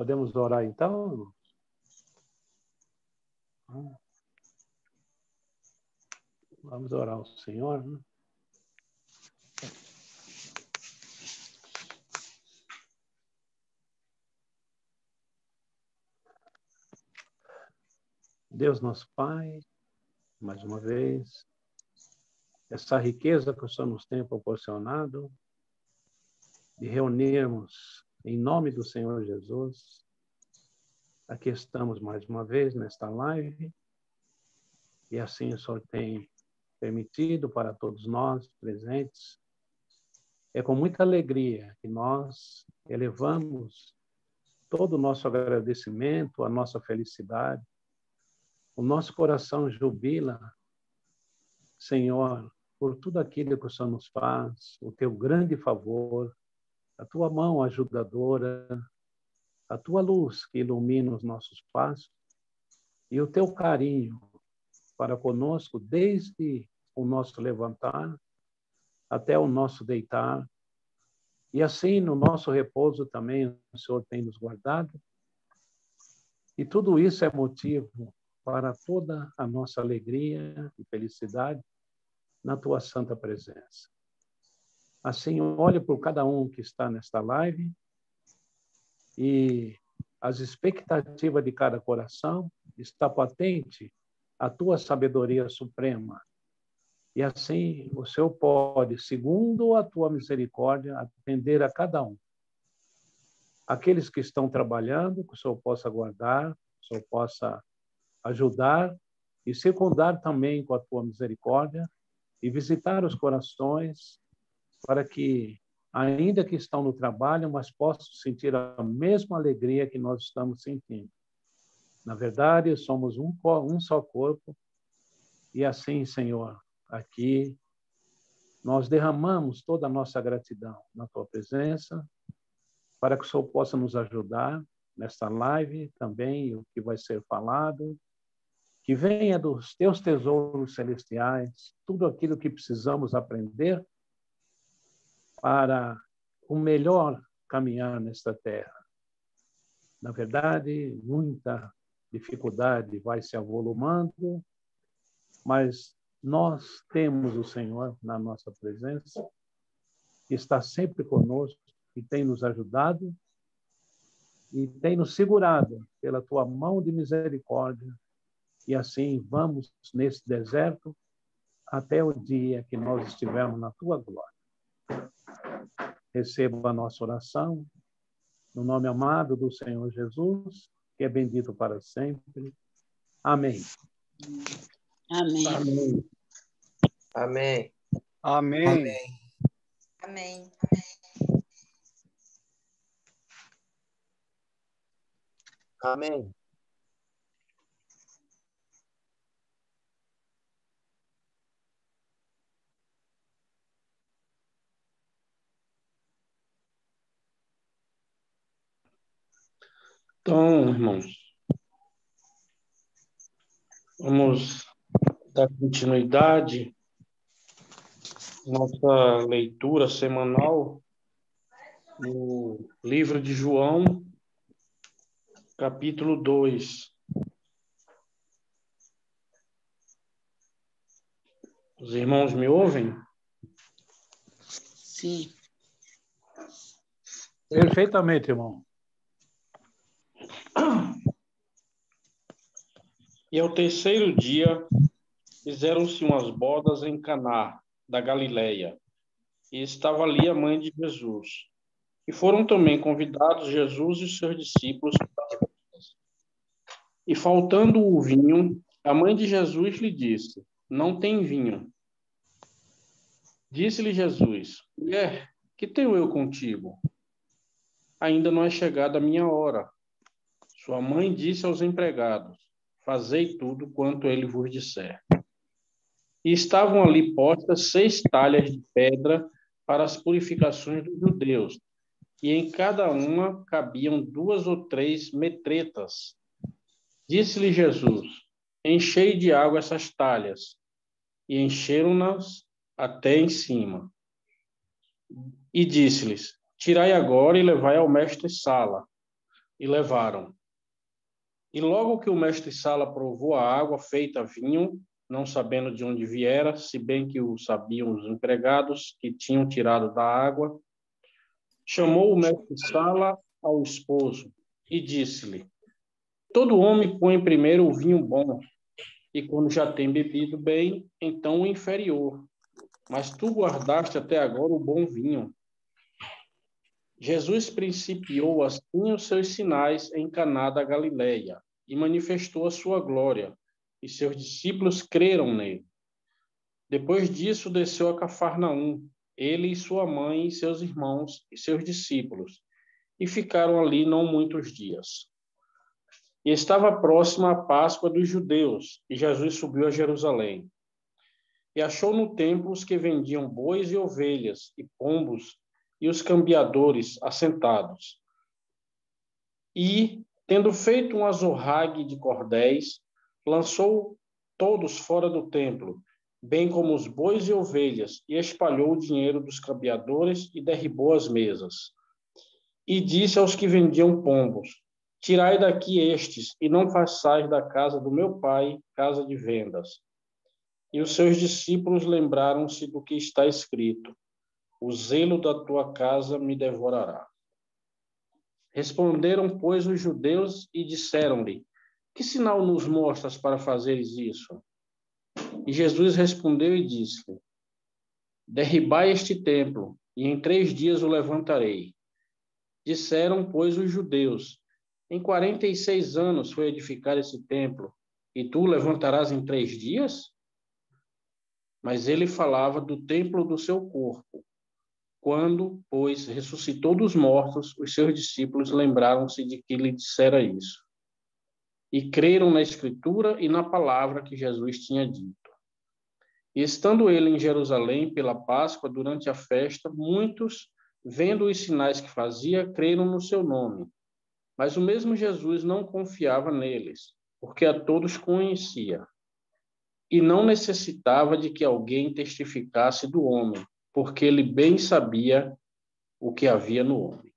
Podemos orar então? Vamos orar ao Senhor, né? Deus nosso Pai, mais uma vez, essa riqueza que o Senhor nos tem proporcionado, de reunirmos em nome do Senhor Jesus. Aqui estamos mais uma vez nesta live, e assim o Senhor tem permitido para todos nós presentes. É com muita alegria que nós elevamos todo o nosso agradecimento, a nossa felicidade. O nosso coração jubila, Senhor, por tudo aquilo que o Senhor nos faz, o teu grande favor, a tua mão ajudadora, a tua luz que ilumina os nossos passos e o teu carinho para conosco desde o nosso levantar até o nosso deitar. E assim, no nosso repouso também, o Senhor tem nos guardado. E tudo isso é motivo para toda a nossa alegria e felicidade na tua santa presença. Assim, olhe por cada um que está nesta live e as expectativas de cada coração está patente a tua sabedoria suprema. E assim, o Senhor pode, segundo a tua misericórdia, atender a cada um. Aqueles que estão trabalhando, que o Senhor possa guardar, que o Senhor possa ajudar e secundar também com a tua misericórdia e visitar os corações para que, ainda que estão no trabalho, mas possam sentir a mesma alegria que nós estamos sentindo. Na verdade, somos um só corpo e assim, Senhor, aqui nós derramamos toda a nossa gratidão na tua presença para que o Senhor possa nos ajudar nesta live também, o que vai ser falado, que venha dos teus tesouros celestiais, tudo aquilo que precisamos aprender para o melhor caminhar nesta terra. Na verdade, muita dificuldade vai se avolumando, mas nós temos o Senhor na nossa presença, que está sempre conosco, que tem nos ajudado e tem nos segurado pela tua mão de misericórdia. E assim vamos nesse deserto até o dia que nós estivermos na tua glória. Receba a nossa oração, no nome amado do Senhor Jesus, que é bendito para sempre. Amém. Amém. Amém. Amém. Amém. Amém. Então, irmãos, vamos dar continuidade à nossa leitura semanal no livro de João, capítulo 2. Os irmãos me ouvem? Sim. Perfeitamente, irmão. E ao terceiro dia fizeram-se umas bodas em Caná da Galileia, e estava ali a mãe de Jesus. E foram também convidados Jesus e os seus discípulos para as bodas. E faltando o vinho, a mãe de Jesus lhe disse: não tem vinho. Disse-lhe Jesus: mulher, que tenho eu contigo? Ainda não é chegada a minha hora. Sua mãe disse aos empregados: fazei tudo quanto ele vos disser. E estavam ali postas 6 talhas de pedra para as purificações dos judeus, e em cada uma cabiam 2 ou 3 metretas. Disse-lhe Jesus: enchei de água essas talhas. E encheram-nas até em cima. E disse-lhes: tirai agora e levai ao mestre-sala. e levaram. E logo que o mestre-sala provou a água feita vinho, não sabendo de onde viera, se bem que o sabiam os empregados que tinham tirado da água, chamou o mestre-sala ao esposo e disse-lhe: todo homem põe primeiro o vinho bom, e quando já tem bebido bem, então o inferior. Mas tu guardaste até agora o bom vinho. Jesus principiou assim os seus sinais em Caná da Galileia e manifestou a sua glória, e seus discípulos creram nele. Depois disso, desceu a Cafarnaum, ele e sua mãe e seus irmãos e seus discípulos, e ficaram ali não muitos dias. E estava próxima a Páscoa dos judeus, e Jesus subiu a Jerusalém. E achou no templo os que vendiam bois e ovelhas, e pombos, e os cambiadores assentados. E, tendo feito um azorrague de cordéis, lançou todos fora do templo, bem como os bois e ovelhas, e espalhou o dinheiro dos cambiadores e derribou as mesas. E disse aos que vendiam pombos: tirai daqui estes, e não façais da casa do meu pai casa de vendas. E os seus discípulos lembraram-se do que está escrito: o zelo da tua casa me devorará. Responderam, pois, os judeus e disseram-lhe: que sinal nos mostras para fazeres isso? E Jesus respondeu e disse-lhe: derribai este templo, e em 3 dias o levantarei. Disseram, pois, os judeus: em 46 anos foi edificar esse templo, e tu o levantarás em 3 dias? Mas ele falava do templo do seu corpo. Quando, pois, ressuscitou dos mortos, os seus discípulos lembraram-se de que lhe dissera isso. E creram na Escritura e na palavra que Jesus tinha dito. E estando ele em Jerusalém pela Páscoa, durante a festa, muitos, vendo os sinais que fazia, creram no seu nome. Mas o mesmo Jesus não confiava neles, porque a todos conhecia. E não necessitava de que alguém testificasse do homem, porque ele bem sabia o que havia no homem.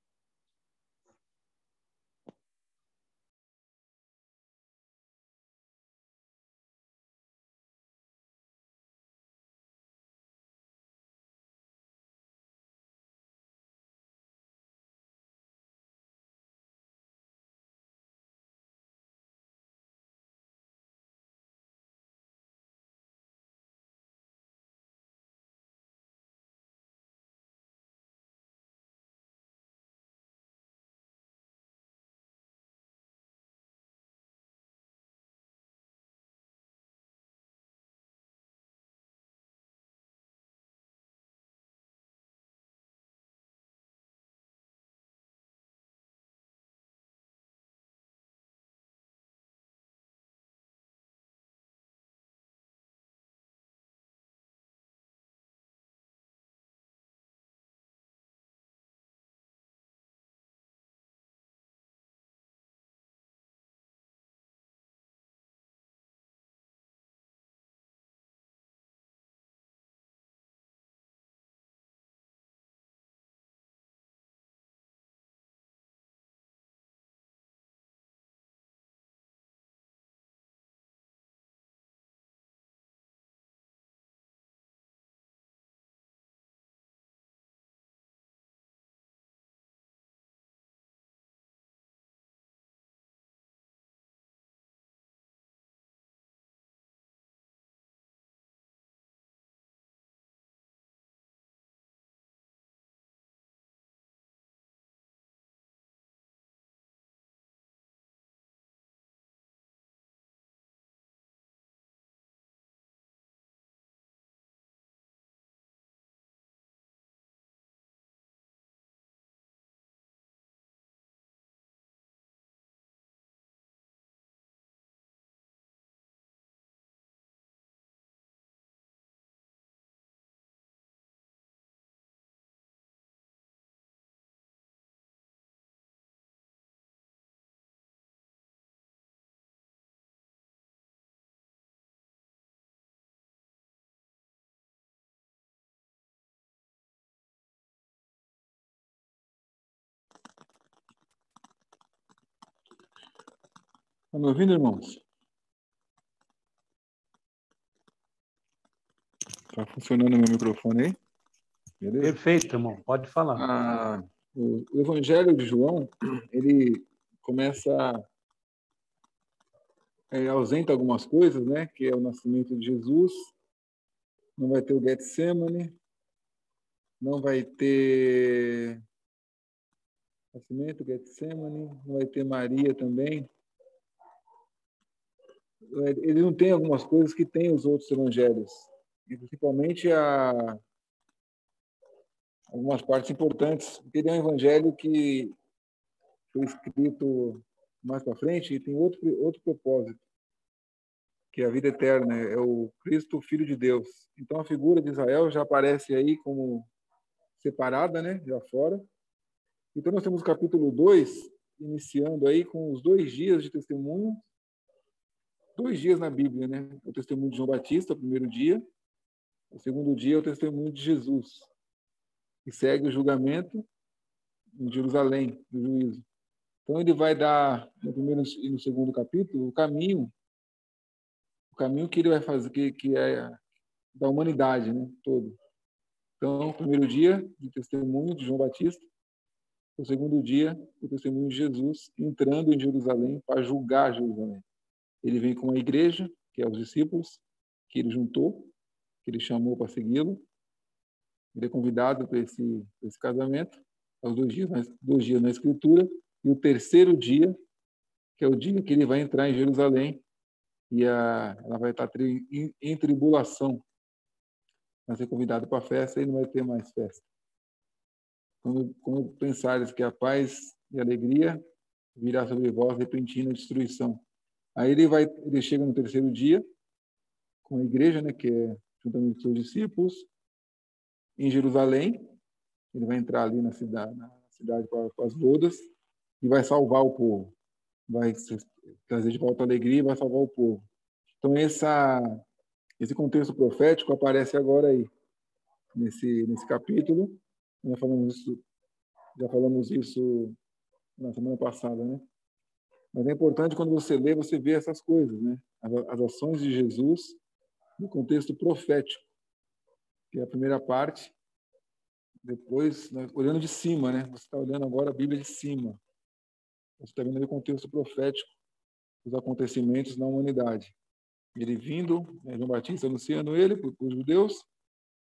Estão me ouvindo, irmãos? Está funcionando o meu microfone aí? Beleza? Perfeito, irmão. Pode falar. O Evangelho de João, ele começa, ausenta algumas coisas, né? Que é o nascimento de Jesus, não vai ter o Getsemane, não vai ter nascimento, Getsemane, não vai ter Maria também. Ele não tem algumas coisas que tem os outros evangelhos, e principalmente algumas partes importantes. Ele é um evangelho que foi escrito mais para frente e tem outro propósito, que é a vida eterna, é o Cristo, Filho de Deus. Então a figura de Israel já aparece aí como separada, né, já fora. Então nós temos o capítulo 2, iniciando aí com os 2 dias de testemunho, 2 dias na Bíblia, né? O testemunho de João Batista, o primeiro dia, o segundo dia é o testemunho de Jesus, e segue o julgamento em Jerusalém, do juízo. Então ele vai dar, no primeiro e no segundo capítulo, o caminho que ele vai fazer, que é da humanidade, né, todo. Então, o primeiro dia, de testemunho de João Batista, o segundo dia, o testemunho de Jesus, entrando em Jerusalém para julgar Jerusalém. Ele vem com a igreja, que é os discípulos, que ele juntou, que ele chamou para segui-lo. Ele é convidado para esse casamento, aos 2 dias na Escritura, e o terceiro dia, que é o dia que ele vai entrar em Jerusalém, e ela vai estar em tribulação. Vai ser convidado para a festa e não vai ter mais festa. Quando pensares que a paz e a alegria virá sobre vós repentina destruição. Aí ele chega no terceiro dia com a igreja, né, que é juntamente com seus discípulos, em Jerusalém. Ele vai entrar ali na cidade com as bodas e vai salvar o povo. Vai trazer de volta a alegria e vai salvar o povo. Então esse contexto profético aparece agora aí nesse capítulo. Já falamos isso na semana passada, né? Mas é importante quando você lê, você vê essas coisas, né? As ações de Jesus no contexto profético, que é a primeira parte. Depois, né, olhando de cima, né? Você está olhando agora a Bíblia de cima. Você está vendo o contexto profético dos acontecimentos na humanidade. Ele vindo, né, João Batista anunciando ele para os judeus,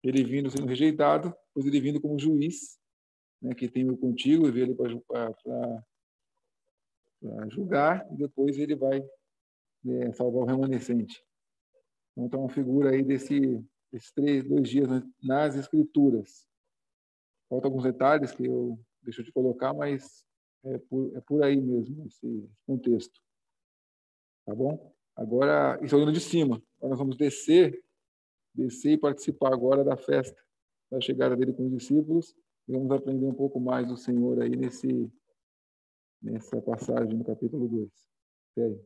ele vindo sendo rejeitado, depois ele vindo como juiz, né, que tem o contigo e veio ele para julgar, e depois ele vai salvar o remanescente. Então, tá uma figura aí desses 2 dias nas Escrituras. Faltam alguns detalhes que eu deixo de colocar, mas é por aí mesmo, esse contexto. Tá bom? Agora, isso olhando de cima. Agora nós vamos descer e participar agora da festa, da chegada dele com os discípulos, e vamos aprender um pouco mais do Senhor aí nessa passagem no capítulo 2. Até aí.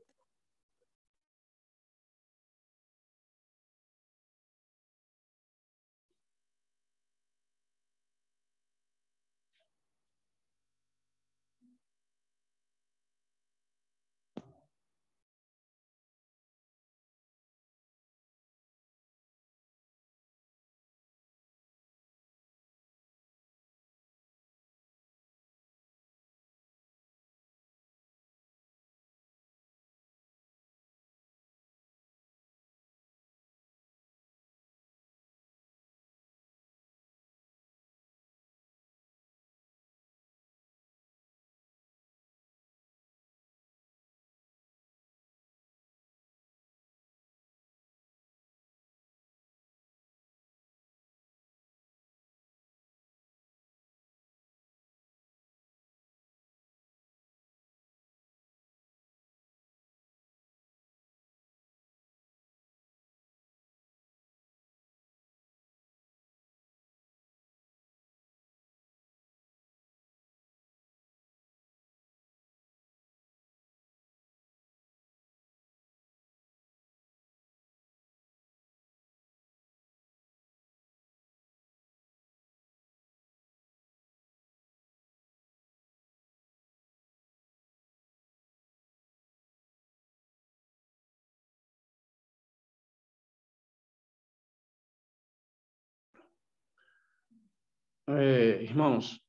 Irmãos,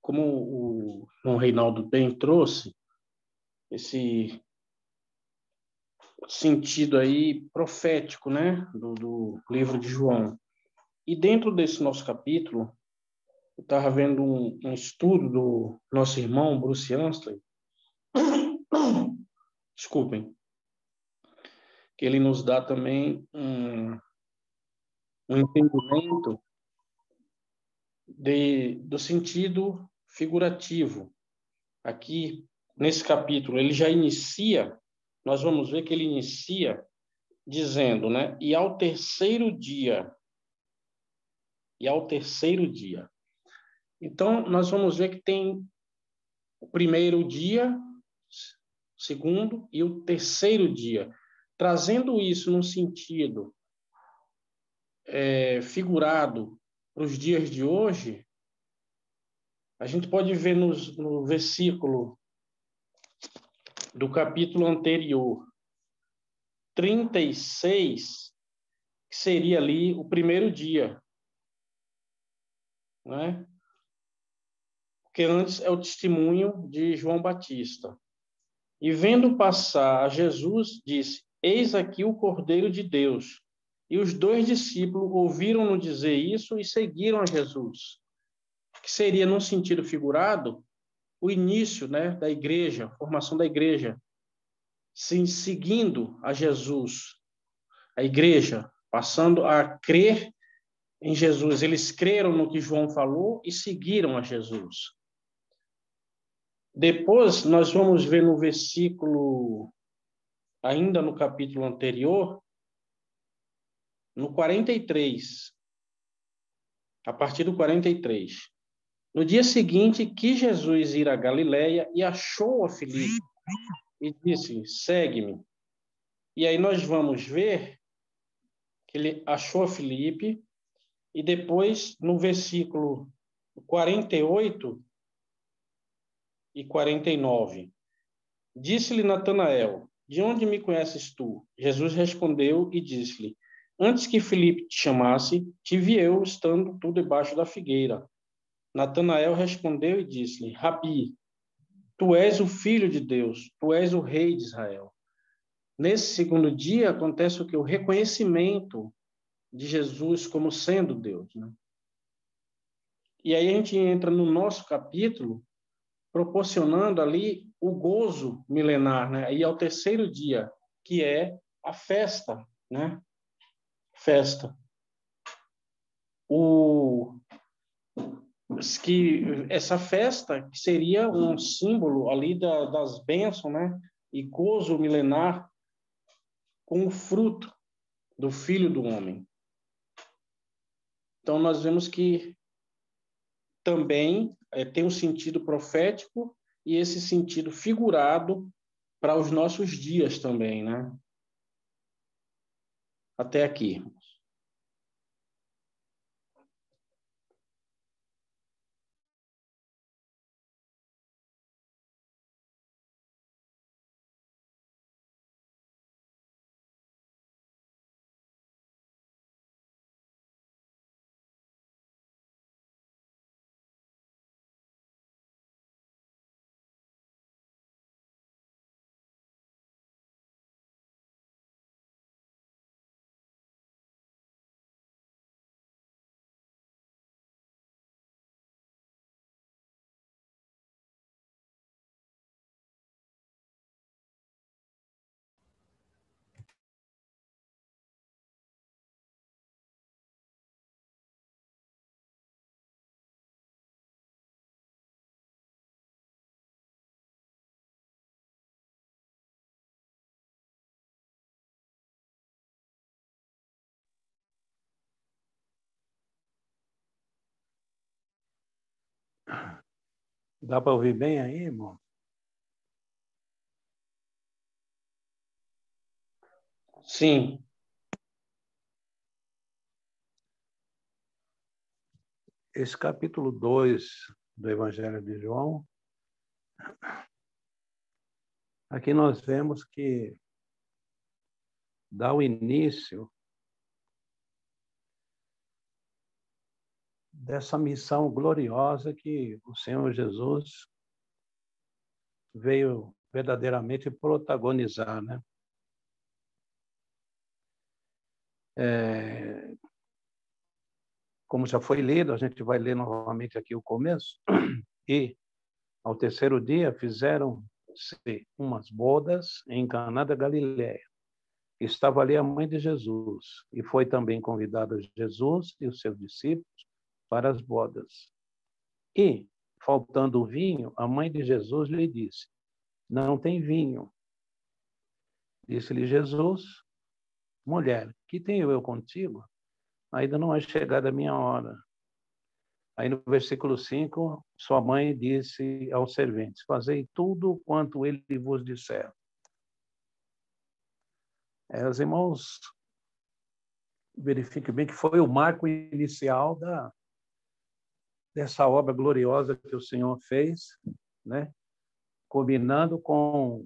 como o irmão Reinaldo bem trouxe, esse sentido aí profético, né, do livro de João. E dentro desse nosso capítulo, eu estava vendo um estudo do nosso irmão Bruce Anstey, desculpem, que ele nos dá também um entendimento do sentido figurativo. Aqui, nesse capítulo, ele já inicia, nós vamos ver que ele inicia dizendo, né? E ao terceiro dia. Então, nós vamos ver que tem o primeiro dia, segundo e o terceiro dia. Trazendo isso num sentido figurado para os dias de hoje, a gente pode ver no versículo do capítulo anterior, 36, que seria ali o primeiro dia, né? Porque antes é o testemunho de João Batista. E vendo passar a Jesus, disse: Eis aqui o Cordeiro de Deus. E os 2 discípulos ouviram-no dizer isso e seguiram a Jesus. Que seria, num sentido figurado, o início, né, da igreja, a formação da igreja, seguindo a Jesus, a igreja, passando a crer em Jesus. Eles creram no que João falou e seguiram a Jesus. Depois, nós vamos ver no versículo, ainda no capítulo anterior, no 43, a partir do 43. No dia seguinte, quis Jesus ir a Galiléia e achou a Filipe e disse: segue-me. E aí nós vamos ver que ele achou a Filipe e depois, no versículo 48 e 49, disse-lhe Natanael: de onde me conheces tu? Jesus respondeu e disse-lhe: antes que Filipe te chamasse, te vi eu estando tu debaixo da figueira. Natanael respondeu e disse-lhe: Rabi, tu és o Filho de Deus, tu és o Rei de Israel. Nesse segundo dia acontece o que? O reconhecimento de Jesus como sendo Deus, né? E aí a gente entra no nosso capítulo, proporcionando ali o gozo milenar, né? E ao terceiro dia, que é a festa, né? Festa. Que essa festa que seria um símbolo ali das bênçãos, né? E gozo milenar com o fruto do Filho do Homem. Então, nós vemos que também tem um sentido profético e esse sentido figurado para os nossos dias também, né? Até aqui. Dá para ouvir bem aí, irmão? Sim. Esse capítulo 2 do Evangelho de João, aqui nós vemos que dá o início dessa missão gloriosa que o Senhor Jesus veio verdadeiramente protagonizar, né? Como já foi lido, a gente vai ler novamente aqui o começo. E, ao terceiro dia, fizeram-se umas bodas em Caná da Galileia. Estava ali a mãe de Jesus, e foi também convidado Jesus e os seus discípulos para as bodas. E, faltando o vinho, a mãe de Jesus lhe disse: não tem vinho. Disse-lhe Jesus: mulher, que tenho eu contigo? Ainda não é chegada a minha hora. Aí no versículo 5, sua mãe disse aos serventes: fazei tudo quanto ele vos disser. Os irmãos verifiquem bem que foi o marco inicial dessa obra gloriosa que o Senhor fez, né? Combinando com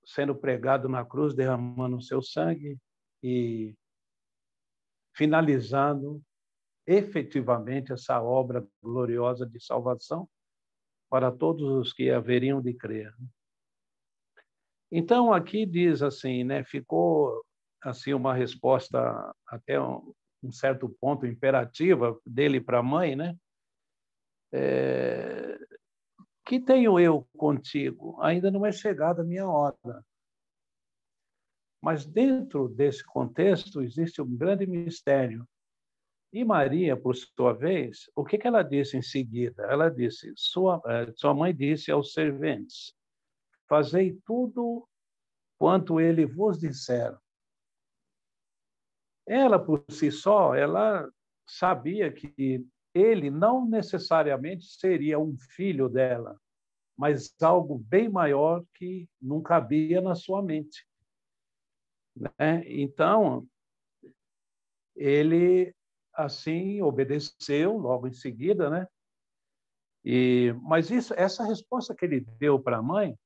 sendo pregado na cruz, derramando o seu sangue e finalizando efetivamente essa obra gloriosa de salvação para todos os que haveriam de crer. Então, aqui diz assim, né, ficou assim uma resposta até um certo ponto imperativa dele para a mãe, né? Que tenho eu contigo? Ainda não é chegada a minha hora. Mas dentro desse contexto existe um grande mistério. E Maria, por sua vez, o que ela disse em seguida? Ela disse: sua mãe disse aos serventes: fazei tudo quanto ele vos disser. Ela, por si só, ela sabia que ele não necessariamente seria um filho dela, mas algo bem maior que não cabia na sua mente, né? Então, ele assim obedeceu logo em seguida, né? Mas essa resposta que ele deu para a mãe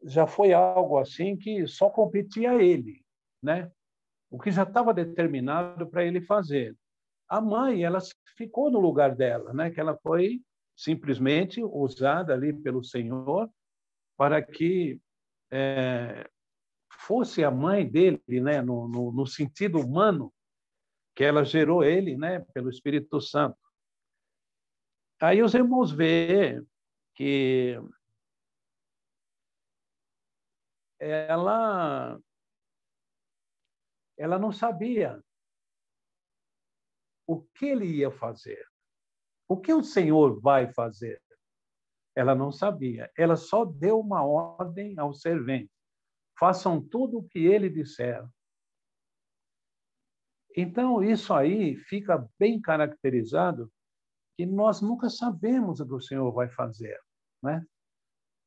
já foi algo assim que só competia a ele, né? O que já estava determinado para ele fazer. A mãe, ela ficou no lugar dela, né? Que ela foi simplesmente usada ali pelo Senhor para que fosse a mãe dele, né? No sentido humano, que ela gerou ele, né? Pelo Espírito Santo. Aí os irmãos veem que ela não sabia o que ele ia fazer. O que o Senhor vai fazer? Ela não sabia. Ela só deu uma ordem aos serventes: façam tudo o que ele disser. Então, isso aí fica bem caracterizado que nós nunca sabemos o que o Senhor vai fazer, né?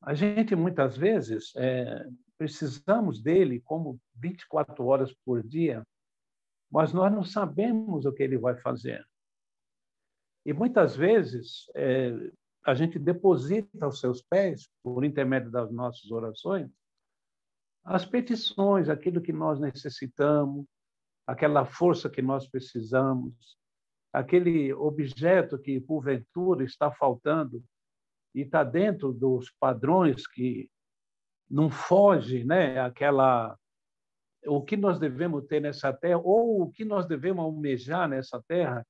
A gente, muitas vezes, precisamos dele como 24 horas por dia, mas nós não sabemos o que ele vai fazer. E muitas vezes a gente deposita aos seus pés, por intermédio das nossas orações, as petições, aquilo que nós necessitamos, aquela força que nós precisamos, aquele objeto que, porventura, está faltando e está dentro dos padrões que não foge, né? O que nós devemos ter nessa terra, ou o que nós devemos almejar nessa terra,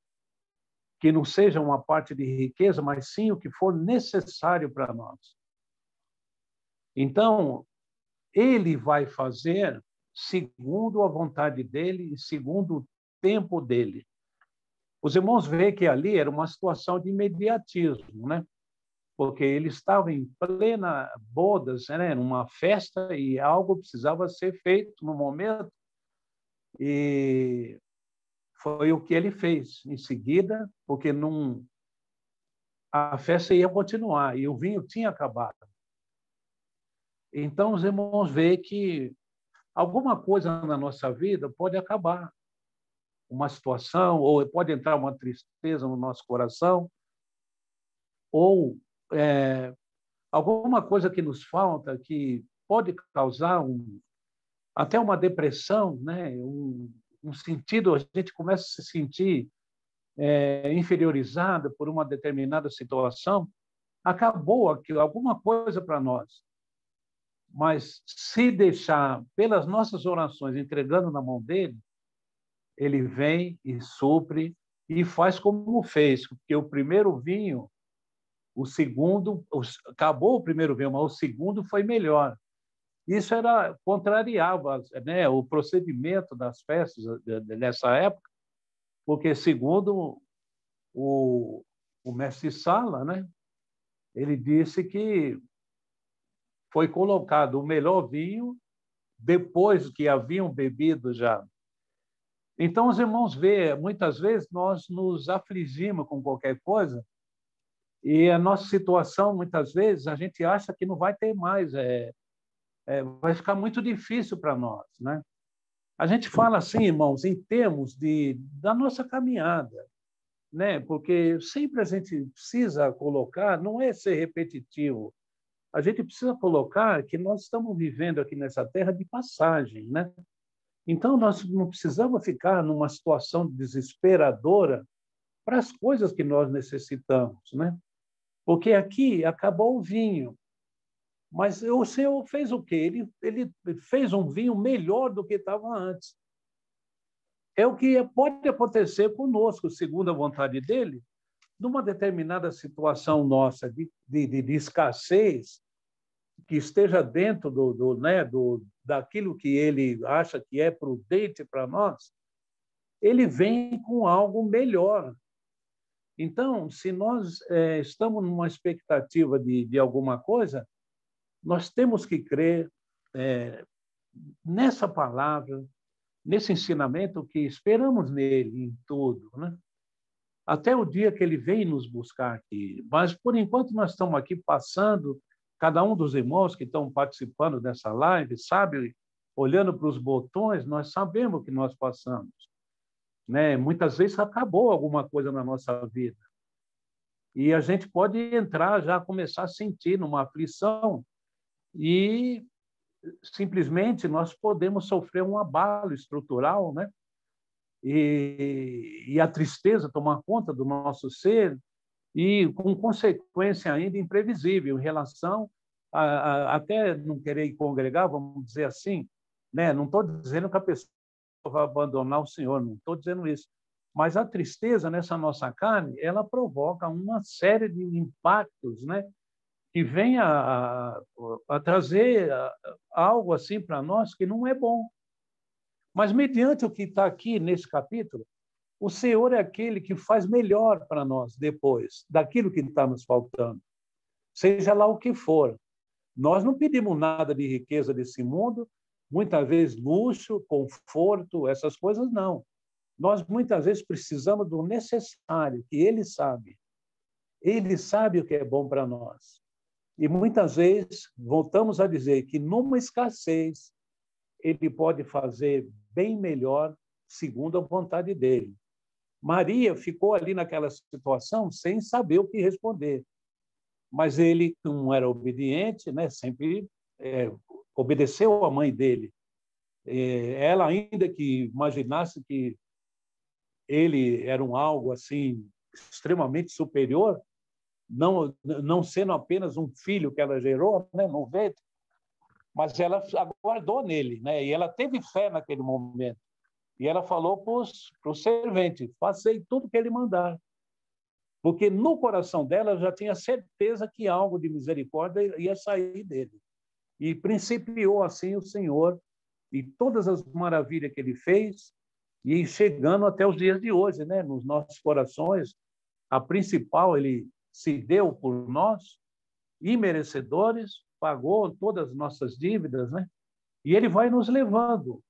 que não seja uma parte de riqueza, mas sim o que for necessário para nós. Então, ele vai fazer segundo a vontade dele e segundo o tempo dele. Os irmãos veem que ali era uma situação de imediatismo, né? Porque ele estava em plena bodas, né? Numa festa, e algo precisava ser feito no momento. E foi o que ele fez em seguida, porque a festa ia continuar e o vinho tinha acabado. Então, os irmãos veem que alguma coisa na nossa vida pode acabar. Uma situação, ou pode entrar uma tristeza no nosso coração, ou alguma coisa que nos falta, que pode causar até uma depressão, né? Um sentido, a gente começa a se sentir inferiorizada por uma determinada situação, acabou aquilo, alguma coisa para nós. Mas se deixar pelas nossas orações entregando na mão dele, ele vem e supre e faz como fez, porque o primeiro vinho, o segundo, acabou o primeiro vinho, mas o segundo foi melhor. Isso contrariava, né, o procedimento das festas nessa época, porque segundo o mestre Sala, né, ele disse que foi colocado o melhor vinho depois que haviam bebido já. Então, os irmãos vê, muitas vezes nós nos afligimos com qualquer coisa e a nossa situação, muitas vezes, a gente acha que não vai ter mais, vai ficar muito difícil para nós, né? A gente fala assim, irmãos, em termos da nossa caminhada, né? Porque sempre a gente precisa colocar, não é ser repetitivo, a gente precisa colocar que nós estamos vivendo aqui nessa terra de passagem, né? Então, nós não precisamos ficar numa situação desesperadora para as coisas que nós necessitamos, né? Porque aqui acabou o vinho, mas o Senhor fez o quê? Ele fez um vinho melhor do que estava antes. É o que pode acontecer conosco, segundo a vontade dele, numa determinada situação nossa de escassez, que esteja dentro daquilo que ele acha que é prudente para nós, ele vem com algo melhor. Então, se nós estamos numa expectativa de alguma coisa, nós temos que crer nessa palavra, nesse ensinamento que esperamos nele em tudo, né? Até o dia que ele vem nos buscar aqui. Mas, por enquanto, nós estamos aqui passando, cada um dos irmãos que estão participando dessa live, sabe, olhando para os botões, nós sabemos o que nós passamos, né? Muitas vezes acabou alguma coisa na nossa vida. E a gente pode entrar, já começar a sentir numa aflição e simplesmente nós podemos sofrer um abalo estrutural, né? E a tristeza tomar conta do nosso ser e com consequência ainda imprevisível em relação até não querer congregar, vamos dizer assim, né? Não estou dizendo que a pessoa vai abandonar o Senhor, não estou dizendo isso, mas a tristeza nessa nossa carne, ela provoca uma série de impactos, né? Que vem a trazer algo assim para nós que não é bom. Mas, mediante o que está aqui nesse capítulo, o Senhor é aquele que faz melhor para nós depois daquilo que está nos faltando, seja lá o que for. Nós não pedimos nada de riqueza desse mundo, muitas vezes luxo, conforto, essas coisas não. Nós muitas vezes precisamos do necessário, que Ele sabe. Ele sabe o que é bom para nós. E muitas vezes voltamos a dizer que numa escassez Ele pode fazer bem melhor segundo a vontade dele. Maria ficou ali naquela situação sem saber o que responder. Mas ele, como era obediente, né, sempre obedeceu à mãe dele. Ela, ainda que imaginasse que ele era algo assim extremamente superior, não sendo apenas um filho que ela gerou, né, no ventre, mas ela aguardou nele, né, e ela teve fé naquele momento. E ela falou para o servente: fazei tudo que ele mandar. Porque no coração dela já tinha certeza que algo de misericórdia ia sair dele. E principiou assim o Senhor e todas as maravilhas que ele fez, e chegando até os dias de hoje, né? Nos nossos corações, a principal, ele se deu por nós, imerecedores, pagou todas as nossas dívidas, né? E ele vai nos levando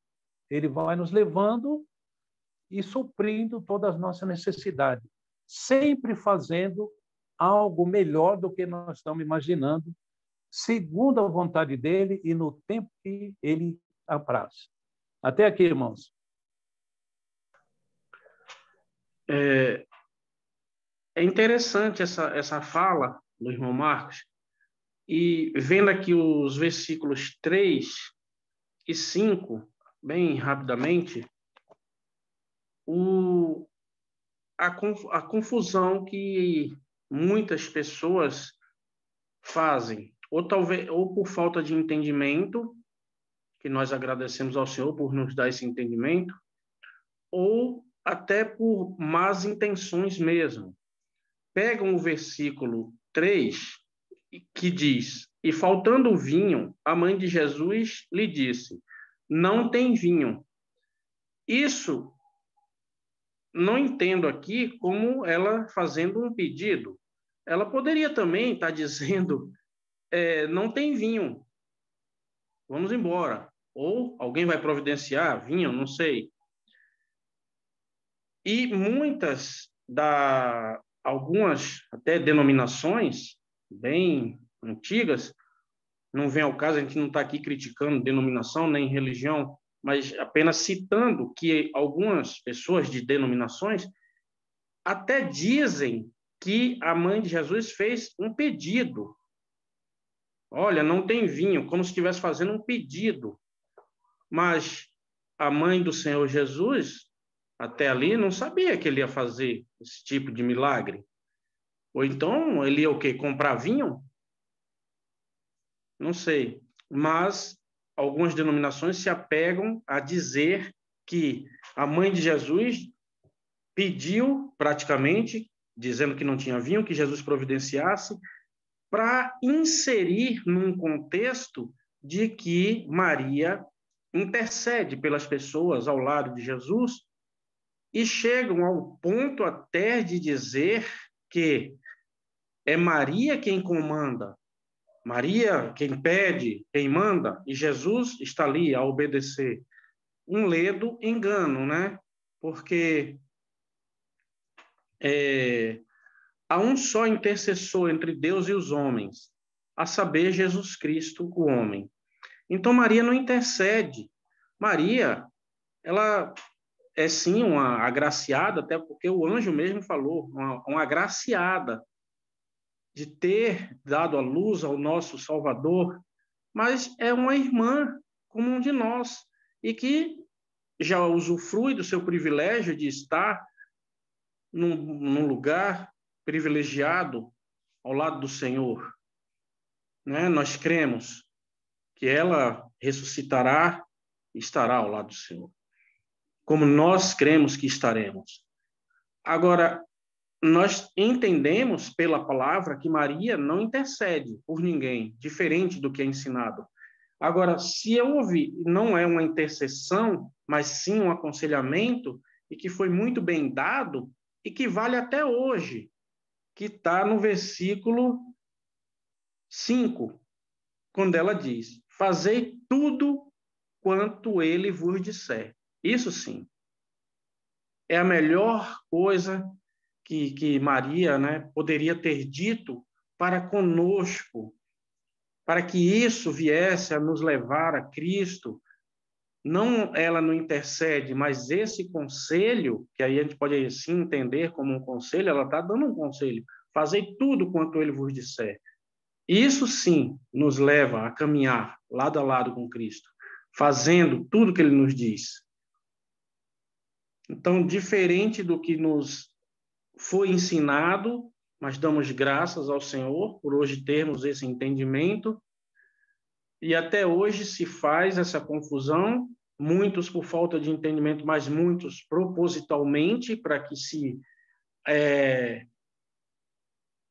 e suprindo todas as nossas necessidades, sempre fazendo algo melhor do que nós estamos imaginando, segundo a vontade dele e no tempo que ele apraz. Até aqui, irmãos. É interessante essa fala do irmão Marcos, e vendo aqui os versículos 3 e 5, bem rapidamente, a confusão que muitas pessoas fazem, ou talvez ou por falta de entendimento, que nós agradecemos ao Senhor por nos dar esse entendimento, ou até por más intenções mesmo. Pegam o versículo 3, que diz: "E faltando vinho, a mãe de Jesus lhe disse: Não tem vinho." Isso não entendo aqui como ela fazendo um pedido. Ela poderia também estar dizendo: não tem vinho, vamos embora. Ou alguém vai providenciar vinho, não sei. E algumas até denominações bem antigas, não vem ao caso, a gente não está aqui criticando denominação nem religião, mas apenas citando que algumas pessoas de denominações até dizem que a mãe de Jesus fez um pedido. Olha, não tem vinho, como se estivesse fazendo um pedido. Mas a mãe do Senhor Jesus, até ali, não sabia que ele ia fazer esse tipo de milagre. Ou então, ele ia o quê? Comprar vinho? Não sei. Mas algumas denominações se apegam a dizer que a mãe de Jesus pediu, praticamente, dizendo que não tinha vinho, que Jesus providenciasse, para inserir num contexto de que Maria intercede pelas pessoas ao lado de Jesus, e chegam ao ponto até de dizer que é Maria quem comanda, Maria quem pede, quem manda, e Jesus está ali a obedecer. Um ledo engano, né? Porque há um só intercessor entre Deus e os homens, a saber, Jesus Cristo, o homem. Então, Maria não intercede. Maria, ela é sim uma agraciada, até porque o anjo mesmo falou, uma agraciada de ter dado a luz ao nosso Salvador, mas é uma irmã como um de nós, e que já usufrui do seu privilégio de estar num lugar privilegiado ao lado do Senhor. Né? Nós cremos que ela ressuscitará e estará ao lado do Senhor, como nós cremos que estaremos. Agora, nós entendemos pela palavra que Maria não intercede por ninguém, diferente do que é ensinado. Agora, se eu ouvir, não é uma intercessão, mas sim um aconselhamento, e que foi muito bem dado, e que vale até hoje, que está no versículo 5, quando ela diz: "Fazei tudo quanto ele vos disser." Isso sim é a melhor coisa que Maria, né, poderia ter dito para conosco, para que isso viesse a nos levar a Cristo. Não, ela não intercede, mas esse conselho, que aí a gente pode assim entender como um conselho, ela está dando um conselho: fazei tudo quanto ele vos disser. Isso sim nos leva a caminhar lado a lado com Cristo, fazendo tudo que ele nos diz. Então, diferente do que nos foi ensinado, mas damos graças ao Senhor por hoje termos esse entendimento, e até hoje se faz essa confusão, muitos por falta de entendimento, mas muitos propositalmente, para que se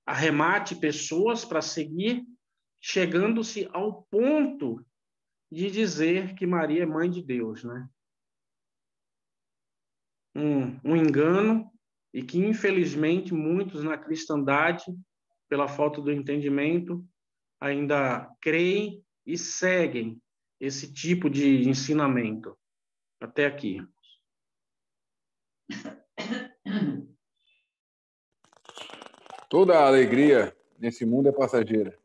arremate pessoas para seguir, chegando-se ao ponto de dizer que Maria é mãe de Deus, né? Um engano, e que, infelizmente, muitos na cristandade, pela falta do entendimento, ainda creem e seguem esse tipo de ensinamento. Até aqui. Toda a alegria nesse mundo é passageira.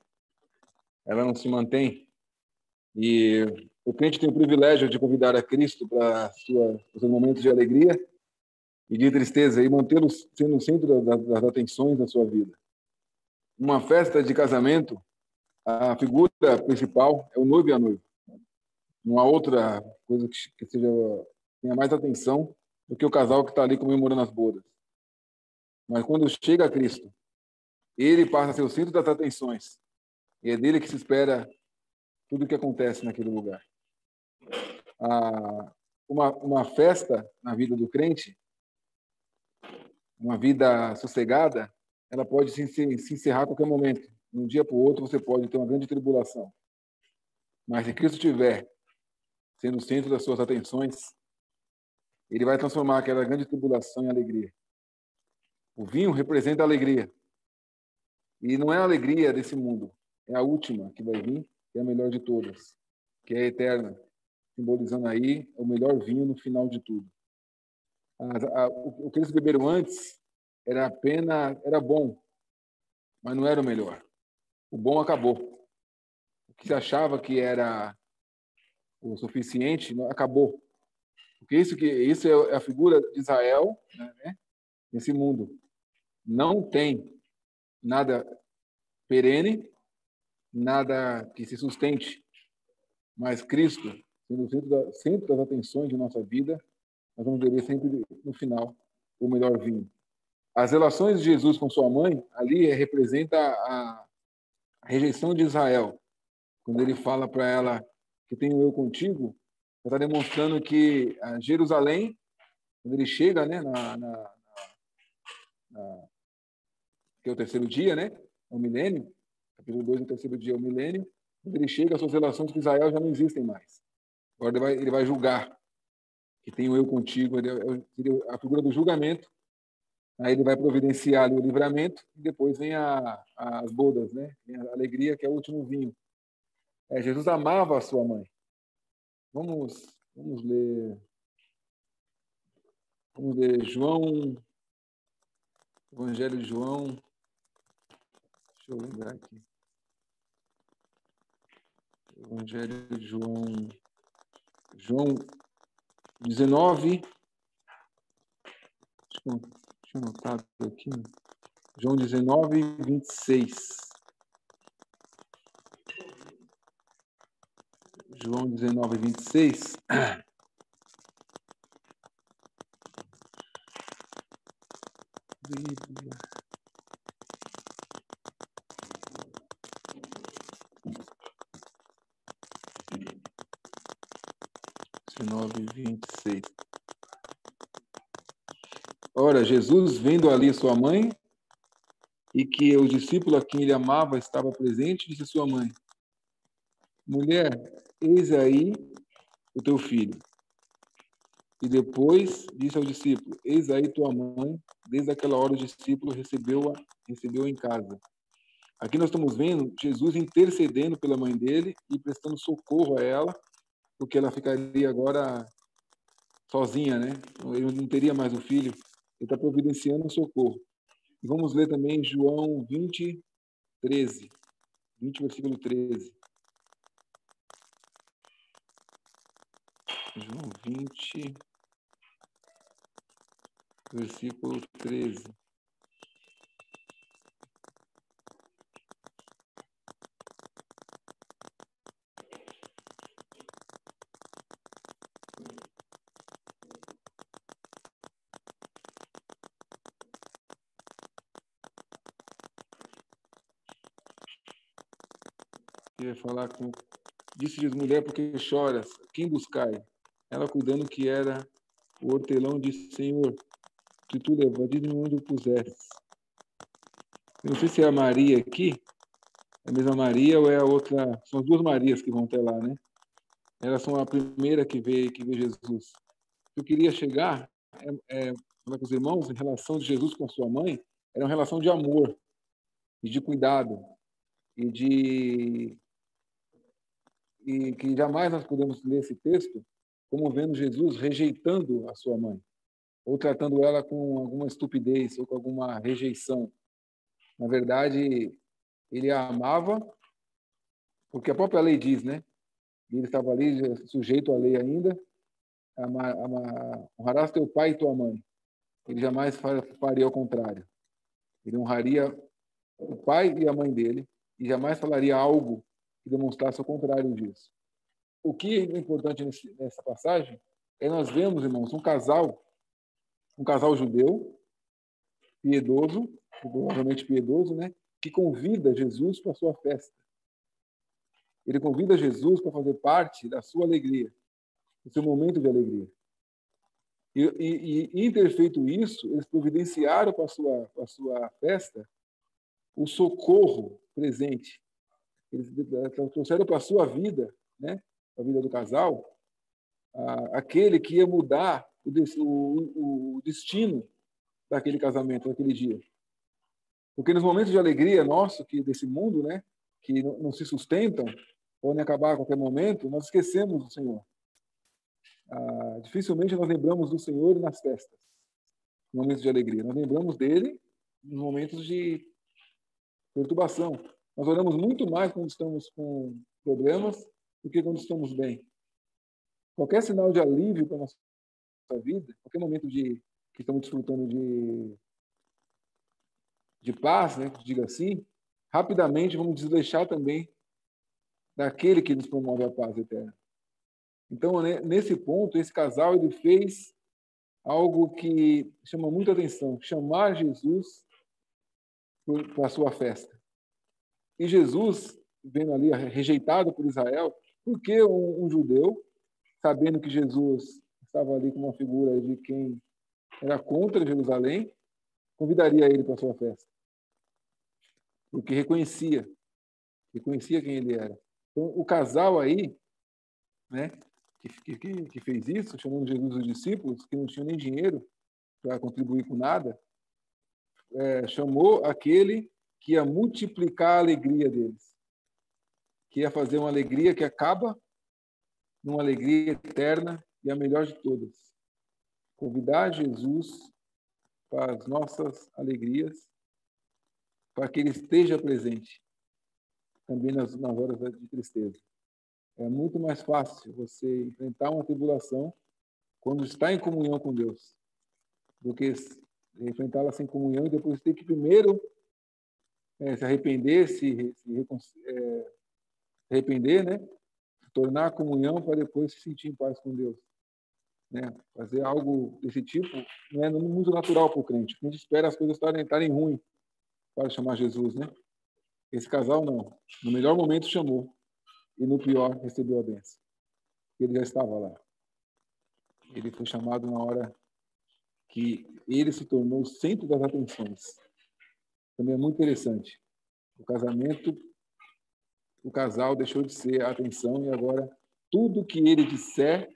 Ela não se mantém. E o crente tem o privilégio de convidar a Cristo para os seus momentos de alegria e de tristeza, e mantê-lo sendo o centro das atenções da sua vida. Uma festa de casamento, a figura principal é o noivo e a noiva. Não há outra coisa que tenha mais atenção do que o casal que está ali comemorando as bodas. Mas quando chega a Cristo, ele passa a ser o centro das atenções. E é dele que se espera tudo o que acontece naquele lugar. Uma festa na vida do crente, uma vida sossegada, ela pode se encerrar a qualquer momento. De um dia para o outro você pode ter uma grande tribulação. Mas se Cristo estiver sendo o centro das suas atenções, ele vai transformar aquela grande tribulação em alegria. O vinho representa a alegria. E não é a alegria desse mundo, é a última que vai vir, que é a melhor de todas, que é a eterna, simbolizando aí o melhor vinho no final de tudo. O que eles beberam antes era bom, mas não era o melhor. O bom acabou. O que se achava que era o suficiente acabou. Porque isso é a figura de Israel, né, nesse mundo. Não tem nada perene, nada que se sustente, mas Cristo, sendo o centro das atenções de nossa vida, nós vamos beber sempre, no final, o melhor vinho. As relações de Jesus com sua mãe, ali representa a rejeição de Israel. Quando ele fala para ela que tenho eu contigo, ele está demonstrando que Jerusalém, quando ele chega, né, que é o terceiro dia, né, o milênio, capítulo 2, o terceiro dia é o milênio, quando ele chega, as suas relações com Israel já não existem mais. Agora ele vai julgar que tenho eu contigo, a figura do julgamento. Aí ele vai providenciar ali o livramento e depois vem as bodas, né? Vem a alegria, que é o último vinho. Jesus amava a sua mãe. Vamos ler. Vamos ler João, Evangelho de João. Deixa eu lembrar aqui. Evangelho de João. João 19. Deixa eu anotar aqui. João 19, 26. João 19, 26. Bíblia. Ora, Jesus, vendo ali sua mãe, e que o discípulo a quem ele amava estava presente, disse a sua mãe: mulher, eis aí o teu filho. E depois disse ao discípulo: eis aí tua mãe. Desde aquela hora o discípulo recebeu em casa. Aqui nós estamos vendo Jesus intercedendo pela mãe dele e prestando socorro a ela, porque ela ficaria agora sozinha, né? Ele não teria mais o filho. Ele está providenciando um socorro. E vamos ler também João 20, 13. 20, versículo 13. João 20, versículo 13. Queria falar com... Disse-lhes, mulher, porque choras? Quem buscai? Ela, cuidando que era o hortelão, disse: Senhor, se tu levas, diz-me onde o puseste. Eu não sei se é a Maria aqui, é a mesma Maria ou é a outra. São as duas Marias que vão até lá, né? Elas são a primeira que vê Jesus. Eu queria chegar, falar com os irmãos, em relação de Jesus com sua mãe, era uma relação de amor e de cuidado e que jamais nós podemos ler esse texto como vendo Jesus rejeitando a sua mãe ou tratando ela com alguma estupidez ou com alguma rejeição. Na verdade, ele a amava porque a própria lei diz, né? E ele estava ali sujeito à lei ainda. Honrarás teu pai e tua mãe. Ele jamais faria ao contrário. Ele honraria o pai e a mãe dele e jamais falaria algo que demonstrasse o contrário disso. O que é importante nessa passagem é nós vemos, irmãos, um casal judeu piedoso, provavelmente piedoso, né? Que convida Jesus para a sua festa. Ele convida Jesus para fazer parte da sua alegria, do seu momento de alegria. E em ter feito isso, eles providenciaram para a sua festa o socorro presente. Eles trouxeram para a sua vida, né? A vida do casal, aquele que ia mudar o destino daquele casamento, daquele dia. Porque nos momentos de alegria nosso, desse mundo, né, que não se sustentam, podem acabar a qualquer momento, nós esquecemos do Senhor. Dificilmente nós lembramos do Senhor nas festas, nos momentos de alegria. Nós lembramos dele nos momentos de perturbação. Nós oramos muito mais quando estamos com problemas do que quando estamos bem. Qualquer sinal de alívio para a nossa vida, qualquer momento que estamos desfrutando de paz, né, diga assim, rapidamente vamos desleixar também daquele que nos promove a paz eterna. Então, né, nesse ponto, esse casal ele fez algo que chama muita atenção, chamar Jesus para a sua festa. E Jesus, vendo ali rejeitado por Israel, porque um judeu, sabendo que Jesus estava ali como uma figura de quem era contra Jerusalém, convidaria ele para a sua festa. Porque reconhecia quem ele era. Então, o casal aí, né, que fez isso, chamando Jesus os discípulos, que não tinham nem dinheiro para contribuir com nada, chamou aquele que ia multiplicar a alegria deles, que ia fazer uma alegria que acaba numa alegria eterna e a melhor de todas. Convidar Jesus para as nossas alegrias, para que ele esteja presente também nas horas de tristeza. É muito mais fácil você enfrentar uma tribulação quando está em comunhão com Deus, do que enfrentá-la sem comunhão e depois ter que primeiro se arrepender, se arrepender, né? Tornar a comunhão para depois se sentir em paz com Deus. Né? Fazer algo desse tipo não é muito natural para o crente. A gente espera as coisas estarem ruins para chamar Jesus, né? Esse casal não. No melhor momento chamou e no pior recebeu a bênção. Ele já estava lá. Ele foi chamado na hora que ele se tornou o centro das atenções. Também é muito interessante. O casal deixou de ser a atenção e agora tudo que ele disser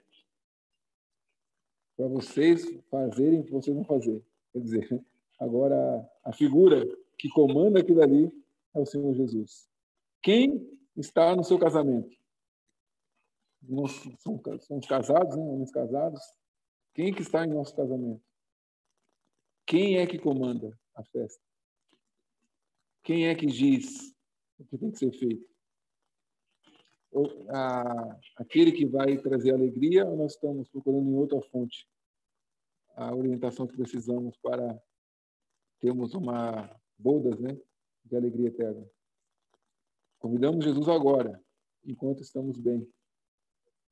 para vocês fazerem, vocês vão fazer. Quer dizer, agora a figura que comanda aquilo ali é o Senhor Jesus. Quem está no seu casamento? Somos casados, né? Homens casados. Quem que está em nosso casamento? Quem é que comanda a festa? Quem é que diz o que tem que ser feito? Aquele que vai trazer alegria, ou nós estamos procurando em outra fonte a orientação que precisamos para termos bodas, né, de alegria eterna? Convidamos Jesus agora, enquanto estamos bem,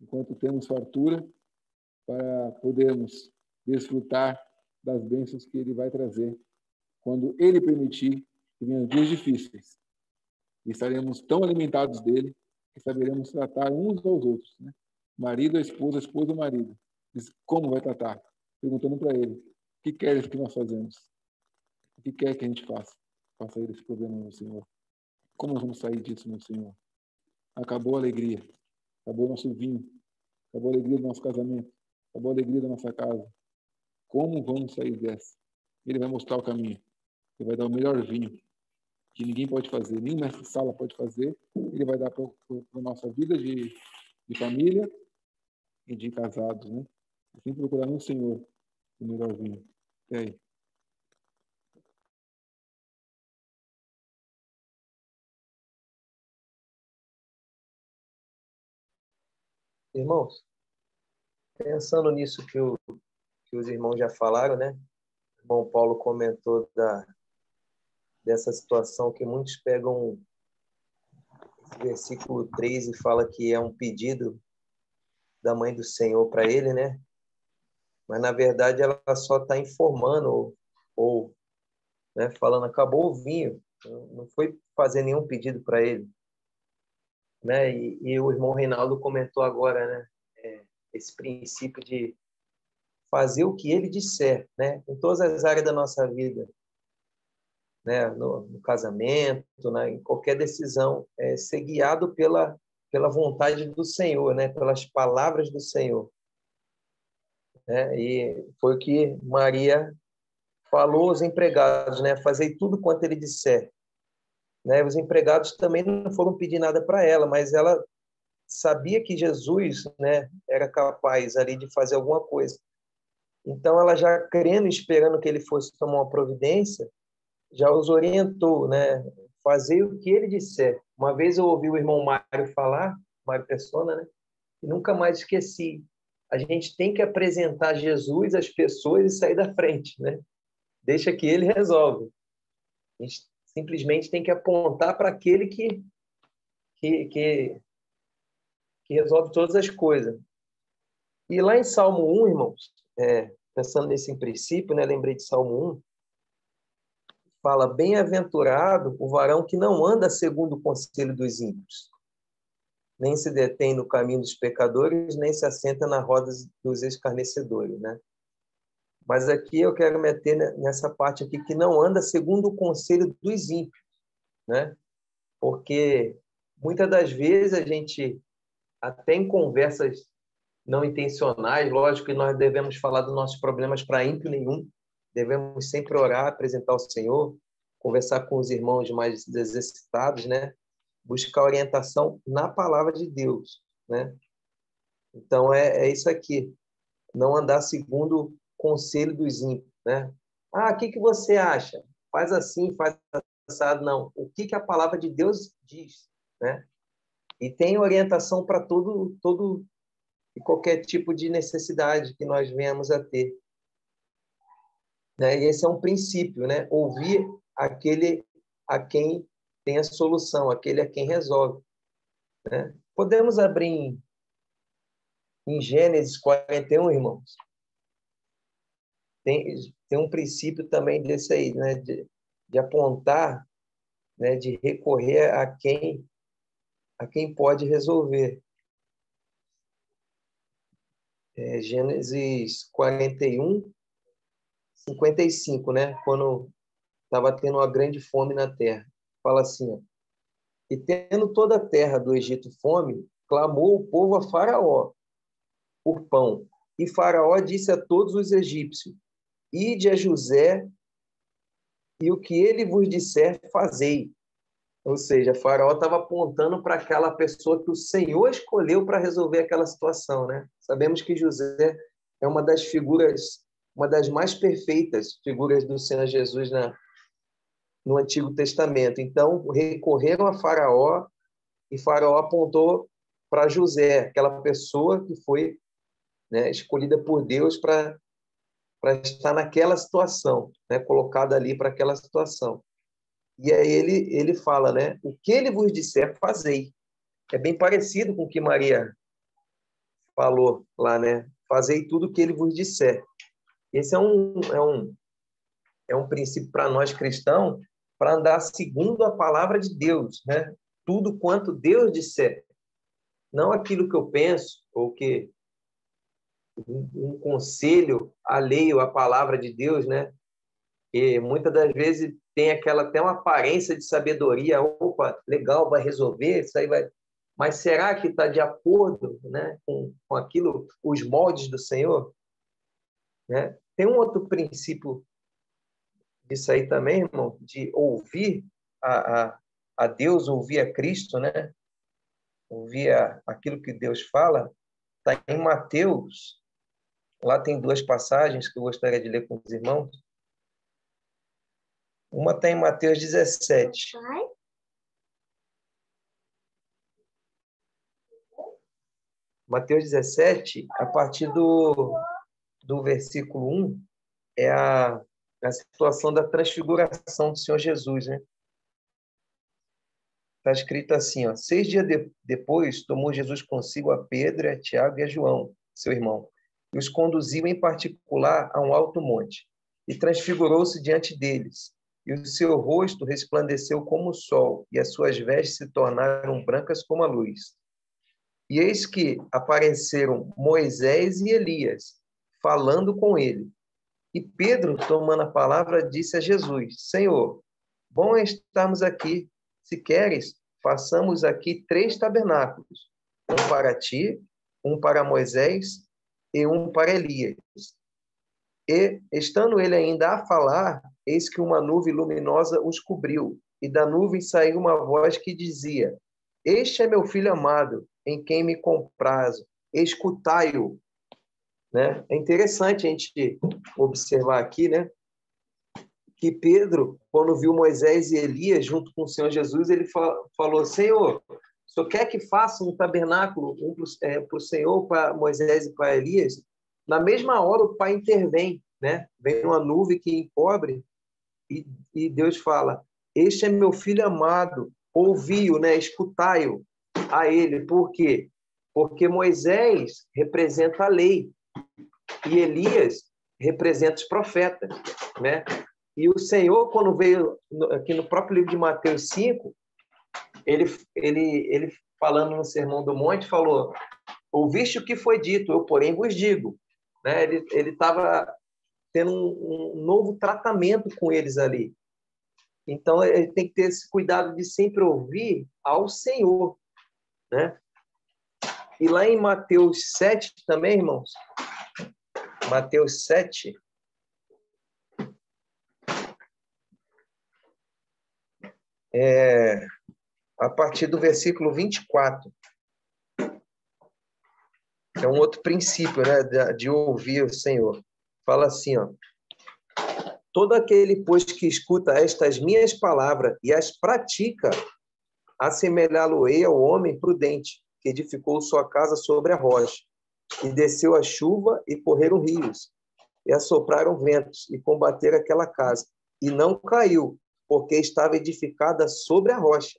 enquanto temos fartura, para podermos desfrutar das bênçãos que Ele vai trazer quando Ele permitir que venham dias difíceis. E estaremos tão alimentados dele que saberemos tratar uns aos outros, né? Marido a esposa ao marido. Diz, como vai tratar? Perguntando para ele, o que queres que nós fazemos? O que quer que a gente faça? Para sair desse problema, meu Senhor. Como nós vamos sair disso, meu Senhor? Acabou a alegria. Acabou o nosso vinho. Acabou a alegria do nosso casamento. Acabou a alegria da nossa casa. Como vamos sair dessa? Ele vai mostrar o caminho. Ele vai dar o melhor vinho que ninguém pode fazer, nem nessa sala pode fazer. Ele vai dar para a nossa vida de família e de casados, né? Tem que procurar no Senhor o melhor vinho. E aí? Irmãos, pensando nisso que os irmãos já falaram, né? O irmão Paulo comentou dessa situação que muitos pegam esse versículo 3 e fala que é um pedido da mãe do Senhor para ele, né? Mas, na verdade, ela só está informando ou né? Falando, acabou o vinho. Não foi fazer nenhum pedido para ele, né? E o irmão Reinaldo comentou agora, né? Esse princípio de fazer o que ele disser, né? Em todas as áreas da nossa vida, né? No casamento, né? Em qualquer decisão, ser guiado pela vontade do Senhor, né? Pelas palavras do Senhor, né? E foi o que Maria falou aos empregados, né? Fazei tudo quanto ele disser, né? Os empregados também não foram pedir nada para ela, mas ela sabia que Jesus, né, era capaz ali de fazer alguma coisa. Então ela já crendo, esperando que ele fosse tomar uma providência, já os orientou, né? Fazer o que ele disser. Uma vez eu ouvi o irmão Mário falar, Mário Persona, né? E nunca mais esqueci. A gente tem que apresentar Jesus às pessoas e sair da frente, né? Deixa que ele resolve. A gente simplesmente tem que apontar para aquele que resolve todas as coisas. E lá em Salmo 1, irmãos, pensando nesse princípio, né? Lembrei de Salmo 1, fala, bem-aventurado o varão que não anda segundo o conselho dos ímpios, nem se detém no caminho dos pecadores, nem se assenta na roda dos escarnecedores, né? Mas aqui eu quero meter nessa parte aqui, que não anda segundo o conselho dos ímpios, né? Porque muitas das vezes a gente, até em conversas não intencionais, lógico que nós devemos falar dos nossos problemas para ímpio nenhum, devemos sempre orar, apresentar ao Senhor, conversar com os irmãos mais desexcitados, né? Buscar orientação na palavra de Deus, né? Então, é isso aqui. Não andar segundo o conselho dos ímpios, né? Ah, o que você acha? Faz assim, faz assado. Não. O que a palavra de Deus diz, né? E tem orientação para todo e qualquer tipo de necessidade que nós venhamos a ter, né? E esse é um princípio, né? Ouvir aquele a quem tem a solução, aquele a quem resolve, né? Podemos abrir em Gênesis 41, irmãos. Tem um princípio também desse aí, né? De apontar, né? De recorrer a quem pode resolver. Gênesis 41, 55, né? Quando estava tendo uma grande fome na terra. Fala assim, ó, e tendo toda a terra do Egito fome, clamou o povo a Faraó por pão. E Faraó disse a todos os egípcios, ide a José, e o que ele vos disser, fazei. Ou seja, Faraó estava apontando para aquela pessoa que o Senhor escolheu para resolver aquela situação, né? Sabemos que José é uma das figuras, uma das mais perfeitas figuras do Senhor Jesus no Antigo Testamento. Então, recorreram a Faraó, e Faraó apontou para José, aquela pessoa que foi, né, escolhida por Deus para estar naquela situação, né, colocada ali para aquela situação. E aí ele fala, né, o que ele vos disser, fazei. É bem parecido com o que Maria falou lá, né? Fazei tudo o que ele vos disser. Esse é um princípio para nós cristãos, para andar segundo a palavra de Deus, né? Tudo quanto Deus disser. Não aquilo que eu penso, ou que um conselho alheio à palavra de Deus, né? E muitas das vezes tem até uma aparência de sabedoria. Opa, legal, vai resolver, isso aí vai... Mas será que está de acordo, né, com aquilo, os moldes do Senhor? Né? Tem um outro princípio disso aí também, irmão, de ouvir a Deus, ouvir a Cristo, né? Ouvir aquilo que Deus fala. Está em Mateus. Lá tem duas passagens que eu gostaria de ler com os irmãos. Uma está em Mateus 17. Mateus 17, a partir do versículo 1, é a situação da transfiguração do Senhor Jesus, né? Está escrito assim, ó, 6 dias depois, tomou Jesus consigo a Pedro, a Tiago e a João, seu irmão, e os conduziu em particular a um alto monte, e transfigurou-se diante deles. e o seu rosto resplandeceu como o sol, e as suas vestes se tornaram brancas como a luz. E eis que apareceram Moisés e Elias, falando com ele. E Pedro, tomando a palavra, disse a Jesus: Senhor, bom é estarmos aqui. Se queres, façamos aqui 3 tabernáculos, um para ti, um para Moisés e um para Elias. E, estando ele ainda a falar, eis que uma nuvem luminosa os cobriu, e da nuvem saiu uma voz que dizia: Este é meu filho amado, em quem me comprazo, escutai-o. Né? É interessante a gente observar aqui, né, que Pedro, quando viu Moisés e Elias junto com o Senhor Jesus, ele falou: Senhor, o Senhor quer que faça um tabernáculo para o Senhor, para Moisés e para Elias? Na mesma hora, o Pai intervém, né? Vem uma nuvem que encobre e Deus fala: Este é meu filho amado, ouvi-o, né? Escutai-o a ele. Por quê? Porque Moisés representa a lei e Elias representa os profetas, né? E o Senhor, quando veio aqui no próprio livro de Mateus 5, ele falando no Sermão do Monte, falou: Ouviste o que foi dito, eu, porém, vos digo. Né? Ele estava tendo um novo tratamento com eles ali. Então, ele tem que ter esse cuidado de sempre ouvir ao Senhor. Né? E lá em Mateus 7 também, irmãos, Mateus 7, a partir do versículo 24. É um outro princípio, né, de ouvir o Senhor. Fala assim, ó: Todo aquele, pois, que escuta estas minhas palavras e as pratica, assemelhá-lo-ei ao homem prudente, que edificou sua casa sobre a rocha. E desceu a chuva, e correram rios, e assopraram ventos, e combateram aquela casa. E não caiu, porque estava edificada sobre a rocha.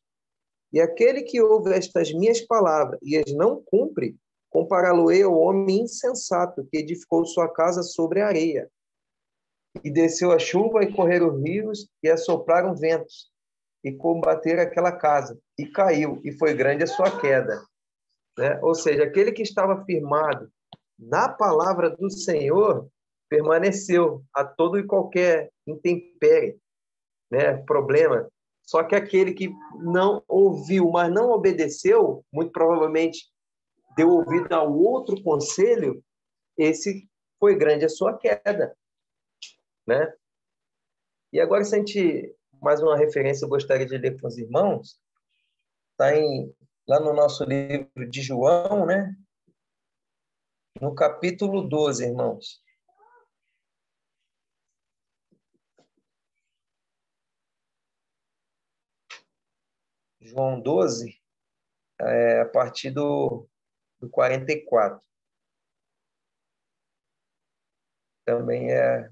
E aquele que ouve estas minhas palavras e as não cumpre, compará-lo-ei ao homem insensato, que edificou sua casa sobre a areia. E desceu a chuva, e correram rios, e assopraram ventos, e combateram aquela casa. E caiu, e foi grande a sua queda. Né? Ou seja, aquele que estava firmado na palavra do Senhor permaneceu a todo e qualquer intempérie, né? Problema. Só que aquele que não ouviu, mas não obedeceu, muito provavelmente deu ouvido ao outro conselho, esse foi grande a sua queda. Né? E agora, se a gente, mais uma referência eu gostaria de ler com os irmãos, está lá no nosso livro de João, né? No capítulo 12, irmãos. João 12, a partir do 44. Também é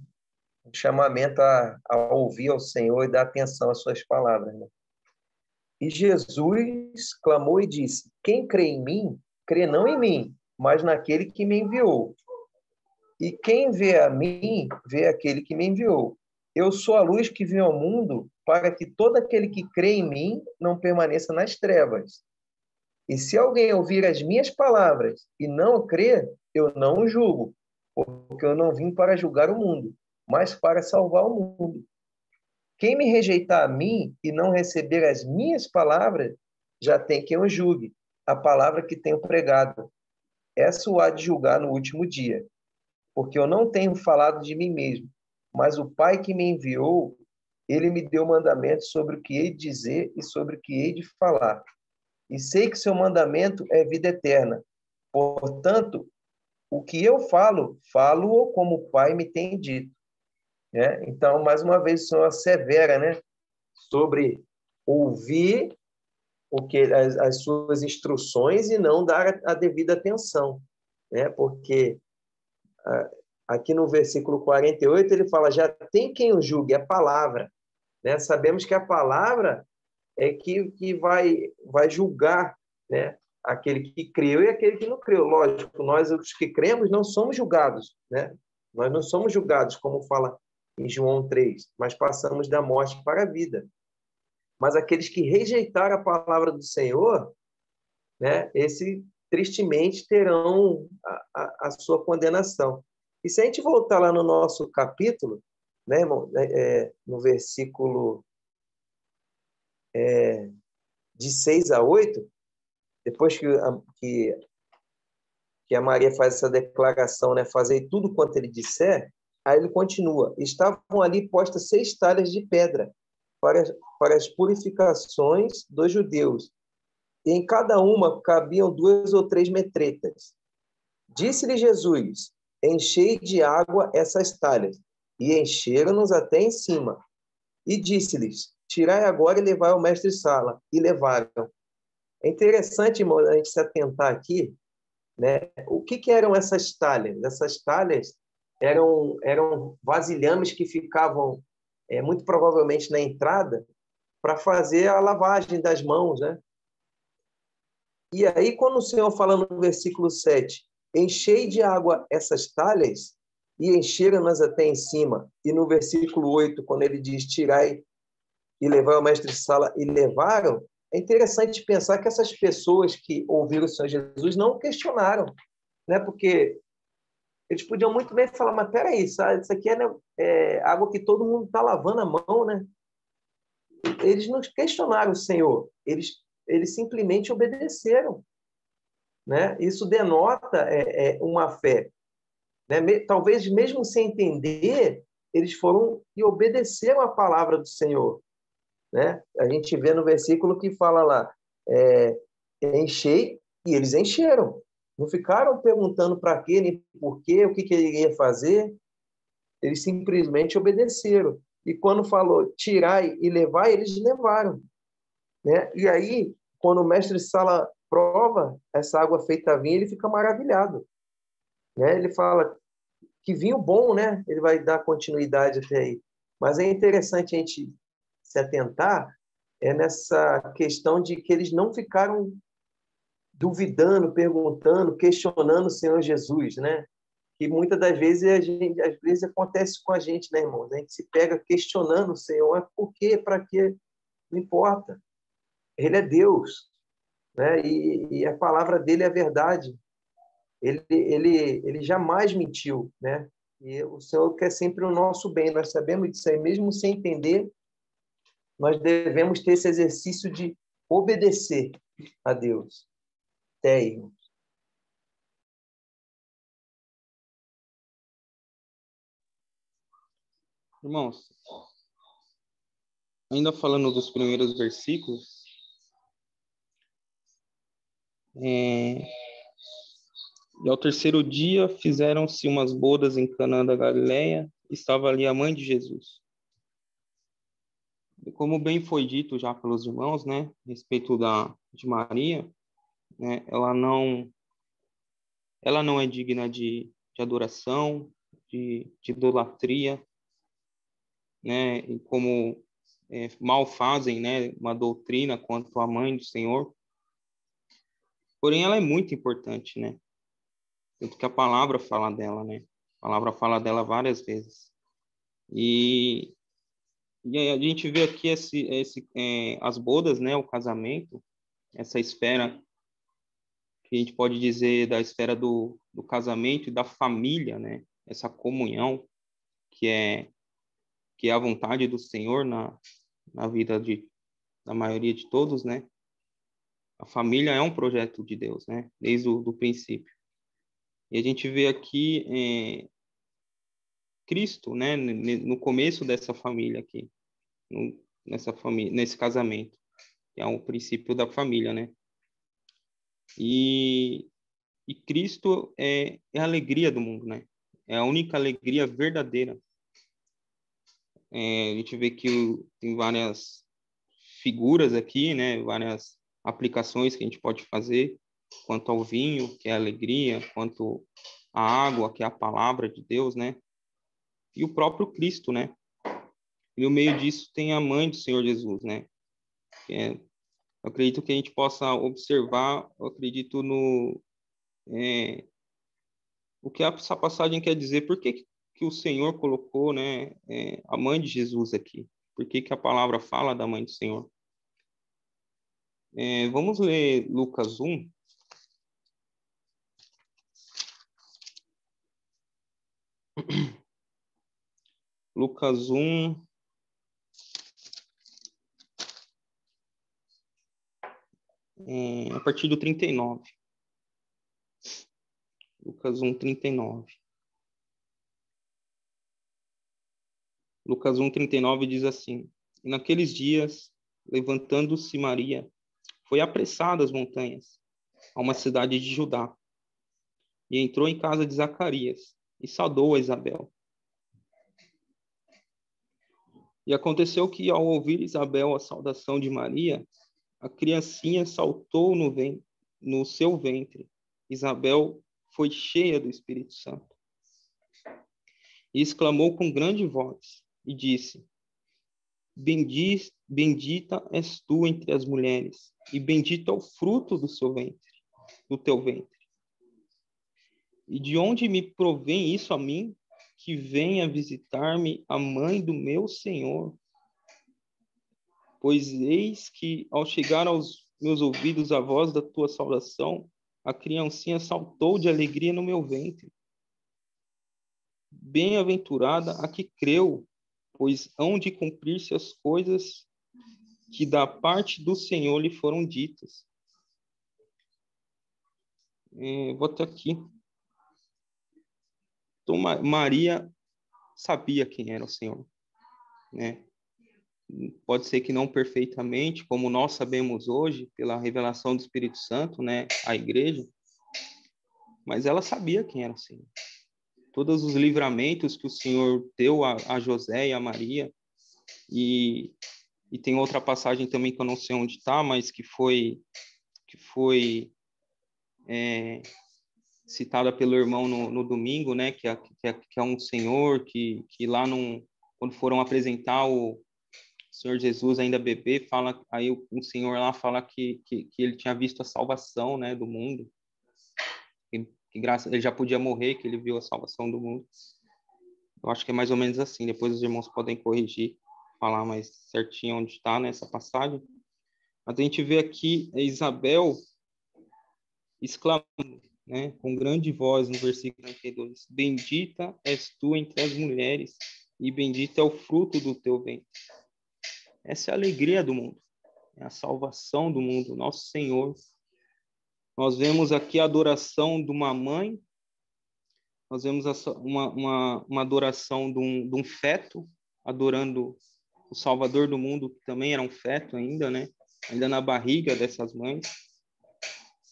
um chamamento a ouvir ao Senhor e dar atenção às suas palavras. Né? E Jesus clamou e disse: Quem crê em mim, crê não em mim, mas naquele que me enviou. E quem vê a mim, vê aquele que me enviou. Eu sou a luz que vem ao mundo, para que todo aquele que crê em mim não permaneça nas trevas. E se alguém ouvir as minhas palavras e não crer, eu não o julgo, porque eu não vim para julgar o mundo, mas para salvar o mundo. Quem me rejeitar a mim e não receber as minhas palavras, já tem quem o julgue, a palavra que tenho pregado. Essa o há de julgar no último dia. Porque eu não tenho falado de mim mesmo, mas o Pai que me enviou, ele me deu mandamentos sobre o que hei de dizer e sobre o que hei de falar. E sei que seu mandamento é vida eterna. Portanto, o que eu falo-o como o Pai me tem dito. Né? Então, mais uma vez, o Senhor assevera, né, sobre ouvir as suas instruções e não dar a devida atenção. Né? Porque aqui no versículo 48, ele fala: já tem quem o julgue, a palavra. Né? Sabemos que a palavra é que vai julgar, né? Aquele que creu e aquele que não creu. Lógico, nós, os que cremos, não somos julgados. Né? Nós não somos julgados, como fala em João 3, mas passamos da morte para a vida. Mas aqueles que rejeitaram a palavra do Senhor, né, esse tristemente terão a sua condenação. E se a gente voltar lá no nosso capítulo, né, irmão, no versículo de 6 a 8, depois que a Maria faz essa declaração, né, fazei tudo quanto ele disser, aí ele continua, estavam ali postas 6 talhas de pedra para as purificações dos judeus, e em cada uma cabiam 2 ou 3 metretas. Disse-lhe Jesus, enchei de água essas talhas, e encheram-nos até em cima. E disse-lhes, tirai agora e levai ao mestre-sala. E levaram. É interessante, irmão, a gente se atentar aqui, né? O que eram essas talhas? Essas talhas eram vasilhames que ficavam, muito provavelmente, na entrada para fazer a lavagem das mãos, né? E aí, quando o Senhor fala no versículo 7, enchei de água essas talhas, e encheram-nas até em cima. E no versículo 8, quando ele diz, tirai e levai ao mestre-sala, e levaram, é interessante pensar que essas pessoas que ouviram o Senhor Jesus não questionaram, né? Porque eles podiam muito bem falar, mas peraí, sabe? Isso aqui é água que todo mundo está lavando a mão, né? Eles não questionaram o Senhor, eles simplesmente obedeceram, né? Isso denota uma fé, né? Talvez mesmo sem entender, eles foram e obedeceram a palavra do Senhor, né? A gente vê no versículo que fala lá, enchei, e eles encheram. Não ficaram perguntando para quê, nem por quê, o que ele ia fazer. Eles simplesmente obedeceram. E quando falou tirai e levai, eles levaram, né? E aí, quando o mestre-sala prova essa água feita vinho, ele fica maravilhado, né? Ele fala que vinho bom, né? Ele vai dar continuidade até aí. Mas é interessante a gente se atentar nessa questão de que eles não ficaram duvidando, perguntando, questionando o Senhor Jesus, né? Que muitas das vezes às vezes acontece com a gente, né, irmãos? A gente se pega questionando o Senhor, por quê, para quê? Não importa. Ele é Deus, né? E a palavra dele é a verdade. Ele jamais mentiu, né? E o Senhor quer sempre o nosso bem. Nós sabemos disso aí, mesmo sem entender, nós devemos ter esse exercício de obedecer a Deus. Até aí, irmão. Irmãos, ainda falando dos primeiros versículos, e ao terceiro dia fizeram-se umas bodas em Caná da Galileia, estava ali a mãe de Jesus. E como bem foi dito já pelos irmãos, né, a respeito de Maria, né, ela não é digna de adoração, de idolatria, né, e como mal fazem, né, uma doutrina quanto à mãe do Senhor. Porém, ela é muito importante, né? Tanto que a palavra fala dela, né? A palavra fala dela várias vezes. E a gente vê aqui as bodas, né? O casamento, essa esfera que a gente pode dizer da esfera do casamento e da família, né? Essa comunhão que é a vontade do Senhor na vida da maioria de todos, né? A família é um projeto de Deus, né? Desde o princípio. E a gente vê aqui Cristo, né? No começo dessa família aqui, nesse casamento, que é o princípio da família, né? E Cristo é a alegria do mundo, né? É a única alegria verdadeira. A gente vê que tem várias figuras aqui, né? Várias aplicações que a gente pode fazer quanto ao vinho, que é a alegria, quanto à água, que é a palavra de Deus, né? E o próprio Cristo, né? E no meio disso tem a mãe do Senhor Jesus, né? Eu acredito que a gente possa observar, eu acredito o que essa passagem quer dizer, por que que o Senhor colocou, né, a mãe de Jesus aqui? Por que que a palavra fala da mãe do Senhor? Vamos ler Lucas 1. Lucas 1, a partir do 39. Lucas 1, 39. Lucas 1, 39 diz assim: E naqueles dias, levantando-se Maria, foi apressada às montanhas, a uma cidade de Judá, e entrou em casa de Zacarias, e saudou a Isabel. E aconteceu que, ao ouvir Isabel a saudação de Maria, a criancinha saltou no seu ventre. Isabel foi cheia do Espírito Santo. E exclamou com grande voz, e disse: Bendita és tu entre as mulheres, e bendito é o fruto do teu ventre. E de onde me provém isso a mim, que venha visitar-me a mãe do meu Senhor? Pois eis que, ao chegar aos meus ouvidos a voz da tua saudação, a criancinha saltou de alegria no meu ventre. Bem-aventurada a que creu, pois hão de cumprir-se as coisas que da parte do Senhor lhe foram ditas. Vou até aqui. Então, Maria sabia quem era o Senhor, né? Pode ser que não perfeitamente, como nós sabemos hoje, pela revelação do Espírito Santo, né, à igreja, mas ela sabia quem era o Senhor. Todos os livramentos que o Senhor deu a José e a Maria, e tem outra passagem também que eu não sei onde está, mas que foi citada pelo irmão no domingo, né, que é um senhor que lá quando foram apresentar o Senhor Jesus ainda bebê, fala, aí um senhor lá fala que ele tinha visto a salvação, né, do mundo, que graças ele já podia morrer, que ele viu a salvação do mundo. Eu acho que é mais ou menos assim. Depois os irmãos podem corrigir, falar mais certinho onde está nessa passagem. Mas a gente vê aqui Isabel exclamando, né, com grande voz no versículo 32: Bendita és tu entre as mulheres, e bendito é o fruto do teu ventre. Essa é a alegria do mundo, é a salvação do mundo, nosso Senhor. Nós vemos aqui a adoração de uma mãe, nós vemos uma adoração de um feto, adorando o Salvador do mundo, que também era um feto ainda, né? Ainda na barriga dessas mães.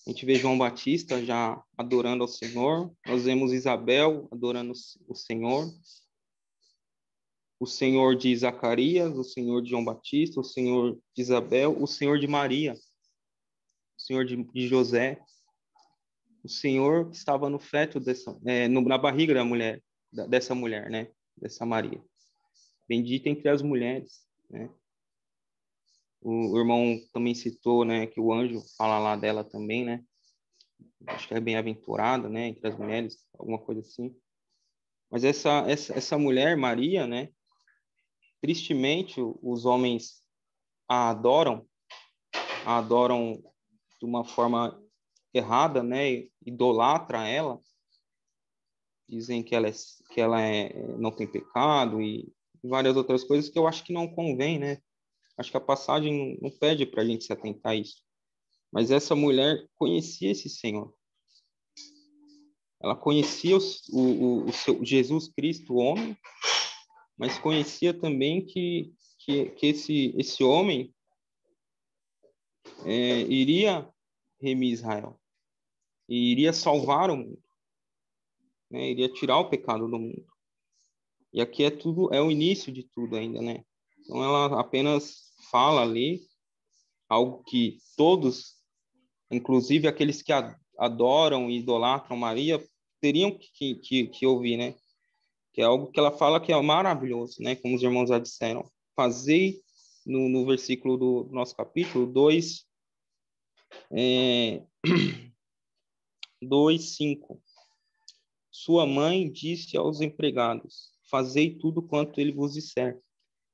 A gente vê João Batista já adorando ao Senhor, nós vemos Isabel adorando o Senhor de Zacarias, o Senhor de João Batista, o Senhor de Isabel, o Senhor de Maria, o Senhor de José, o Senhor que estava no feto na barriga dessa mulher, né? Dessa Maria. Bendita entre as mulheres, né? O irmão também citou, né, que o anjo fala lá dela também, né? Acho que é bem-aventurada, né, entre as mulheres, alguma coisa assim. Mas essa mulher, Maria, né? Tristemente, os homens a adoram de uma forma errada, né? Idolatra ela, dizem que ela não tem pecado e várias outras coisas que eu acho que não convém, né? Acho que a passagem não pede para a gente se atentar a isso. Mas essa mulher conhecia esse Senhor. Ela conhecia o seu Jesus Cristo, o homem, mas conhecia também que esse homem iria remir Israel e iria salvar o mundo, né? Iria tirar o pecado do mundo. E aqui é o início de tudo ainda, né? Então ela apenas fala ali algo que todos, inclusive aqueles que adoram e idolatram Maria, teriam que ouvir, né? Que é algo que ela fala que é maravilhoso, né? Como os irmãos já disseram. Fazei, no versículo do nosso capítulo 2, 2:5. sua mãe disse aos empregados: fazei tudo quanto ele vos disser.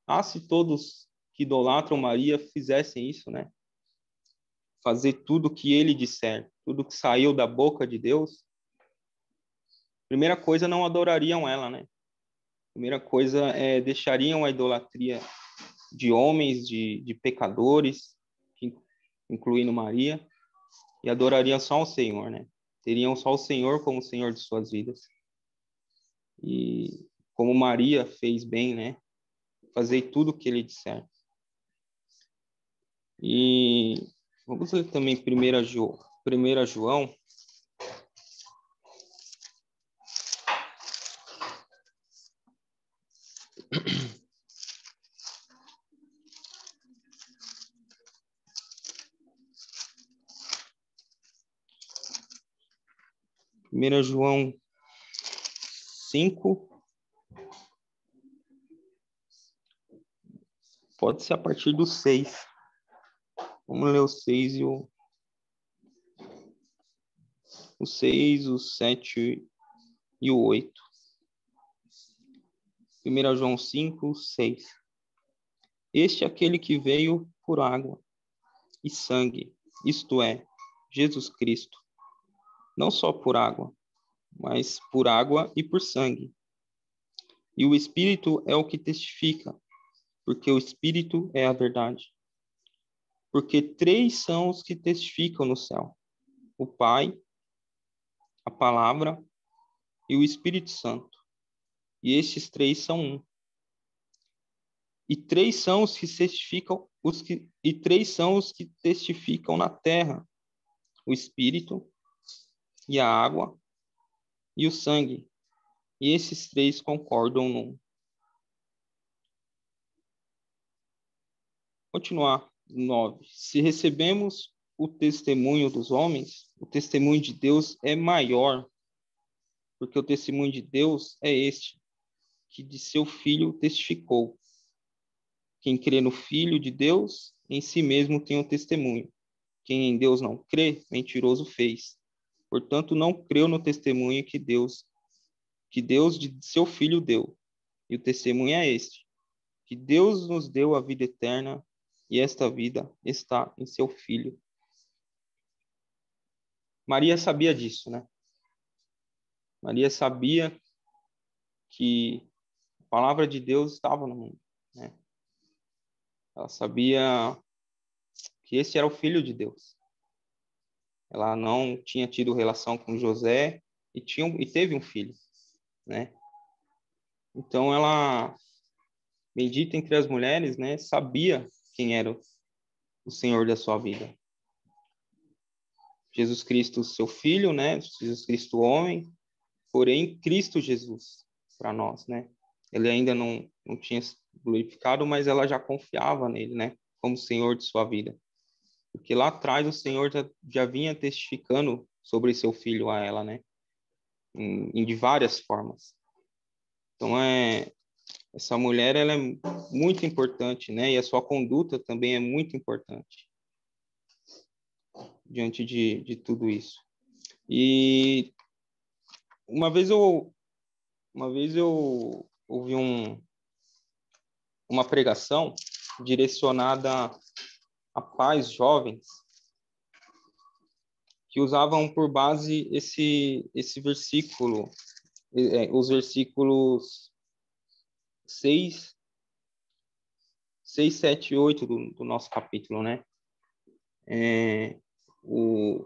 Ah, se todos que idolatram Maria fizessem isso, né? Fazer tudo o que ele disser, tudo que saiu da boca de Deus. Primeira coisa, não adorariam ela, né? Primeira coisa, deixariam a idolatria de homens, de pecadores, incluindo Maria, e adorariam só o Senhor, né? Teriam só o Senhor como Senhor de suas vidas. E como Maria fez bem, né? Fazer tudo o que ele disser. E vamos ler também 1 João. Primeira João 5. Pode ser a partir do 6. Vamos ler o 6 e o 6, o 7 e o 8. 1 João 5, 6. Este é aquele que veio por água e sangue, isto é, Jesus Cristo. Não só por água, mas por água e por sangue. E o Espírito é o que testifica, porque o Espírito é a verdade. Porque 3 são os que testificam no céu: o Pai, a Palavra e o Espírito Santo. E estes 3 são um. E 3 são os que testificam, e 3 são os que testificam na terra: o Espírito e a água e o sangue. E esses 3 concordam num. Continuar. 9. Se recebemos o testemunho dos homens, o testemunho de Deus é maior, porque o testemunho de Deus é este, que de seu Filho testificou. Quem crê no Filho de Deus, em si mesmo tem o testemunho. Quem em Deus não crê, mentiroso fez. Portanto, não creu no testemunho que Deus de seu Filho deu. E o testemunho é este, que Deus nos deu a vida eterna, e esta vida está em seu Filho. Maria sabia disso, né? Maria sabia que a palavra de Deus estava no mundo, né? Ela sabia que esse era o Filho de Deus. Ela não tinha tido relação com José e teve um filho, né? Então ela, bendita entre as mulheres, né, sabia quem era o Senhor da sua vida. Jesus Cristo, seu Filho, né? Jesus Cristo, homem, porém Cristo Jesus para nós, né? Ele ainda não tinha se glorificado, mas ela já confiava nele, né? Como Senhor de sua vida. Porque lá atrás o Senhor já vinha testificando sobre seu Filho a ela, né? De várias formas. Então, essa mulher, ela é muito importante, né? E a sua conduta também é muito importante diante de tudo isso. E uma vez eu ouvi uma pregação direcionada a pais jovens que usavam por base esse versículo, os versículos 6, 7 e 8 do nosso capítulo, né? O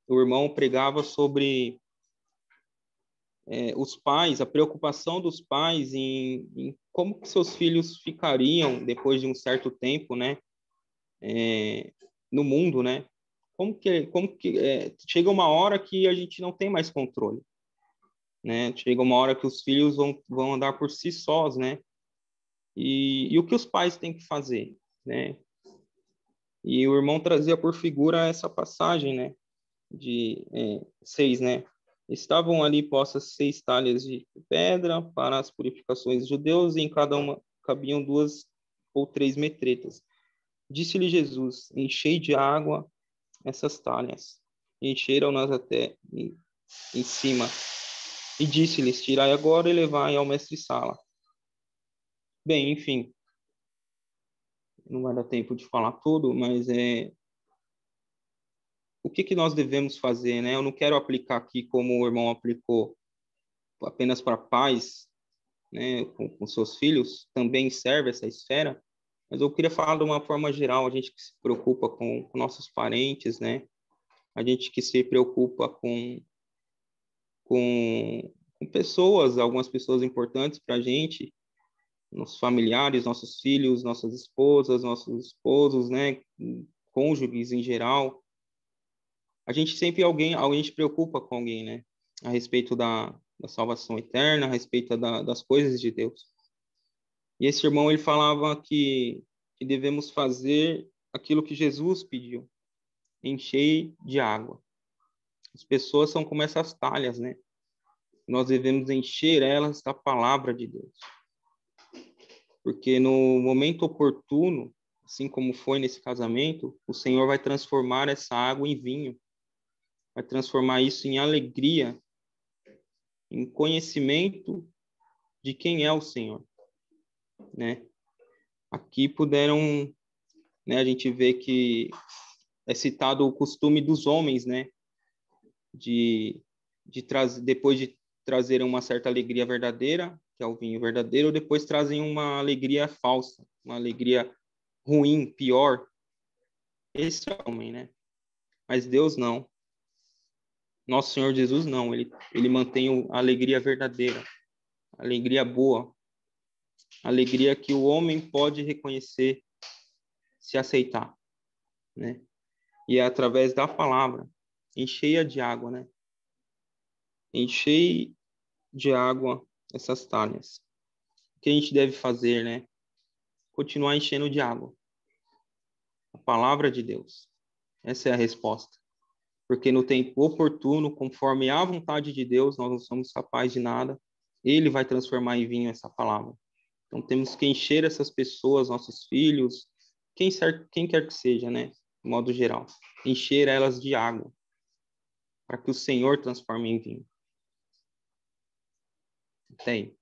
irmão pregava sobre os pais, a preocupação dos pais em como que seus filhos ficariam depois de um certo tempo, né? No mundo, né? Como que chega uma hora que a gente não tem mais controle, né? Chega uma hora que os filhos vão andar por si sós, né? E o que os pais têm que fazer, né? E o irmão trazia por figura essa passagem, né? De 6, né? Estavam ali postas 6 talhas de pedra para as purificações dos judeus, e em cada uma cabiam 2 ou 3 metretas. Disse-lhe Jesus: enchei de água essas talhas. Encheram-nas até em cima. E disse-lhes, tirai agora e levai ao mestre-sala. Bem, enfim, não vai dar tempo de falar tudo, mas o que nós devemos fazer, né? Eu não quero aplicar aqui como o irmão aplicou apenas para pais, né, com seus filhos, também serve essa esfera, mas eu queria falar de uma forma geral, a gente que se preocupa com nossos parentes, né? A gente que se preocupa com pessoas, algumas pessoas importantes para a gente, nossos familiares, nossos filhos, nossas esposas, nossos esposos, né? Cônjuges em geral. A gente sempre alguém se preocupa com alguém, né? A respeito da salvação eterna, a respeito das coisas de Deus. E esse irmão, ele falava que devemos fazer aquilo que Jesus pediu, encher de água. As pessoas são como essas talhas, né? Nós devemos encher elas da palavra de Deus. Porque no momento oportuno, assim como foi nesse casamento, o Senhor vai transformar essa água em vinho. Vai transformar isso em alegria, em conhecimento de quem é o Senhor, né? Aqui né, a gente vê que é citado o costume dos homens, né? De trazer, depois de trazerem uma certa alegria verdadeira, que é o vinho verdadeiro, depois trazem uma alegria falsa, uma alegria ruim, pior. Esse é o homem, né? Mas Deus não. Nosso Senhor Jesus não. Ele mantém a alegria verdadeira, a alegria boa, a alegria que o homem pode reconhecer, se aceitar, né? E é através da palavra, encheia de água, né? Enchei de água essas talhas. O que a gente deve fazer, né? Continuar enchendo de água. A palavra de Deus. Essa é a resposta. Porque no tempo oportuno, conforme a vontade de Deus, nós não somos capazes de nada. Ele vai transformar em vinho essa palavra. Então temos que encher essas pessoas, nossos filhos, quem quer que seja, né? De modo geral. Encher elas de água. Para que o Senhor transforme em vinho. Até aí.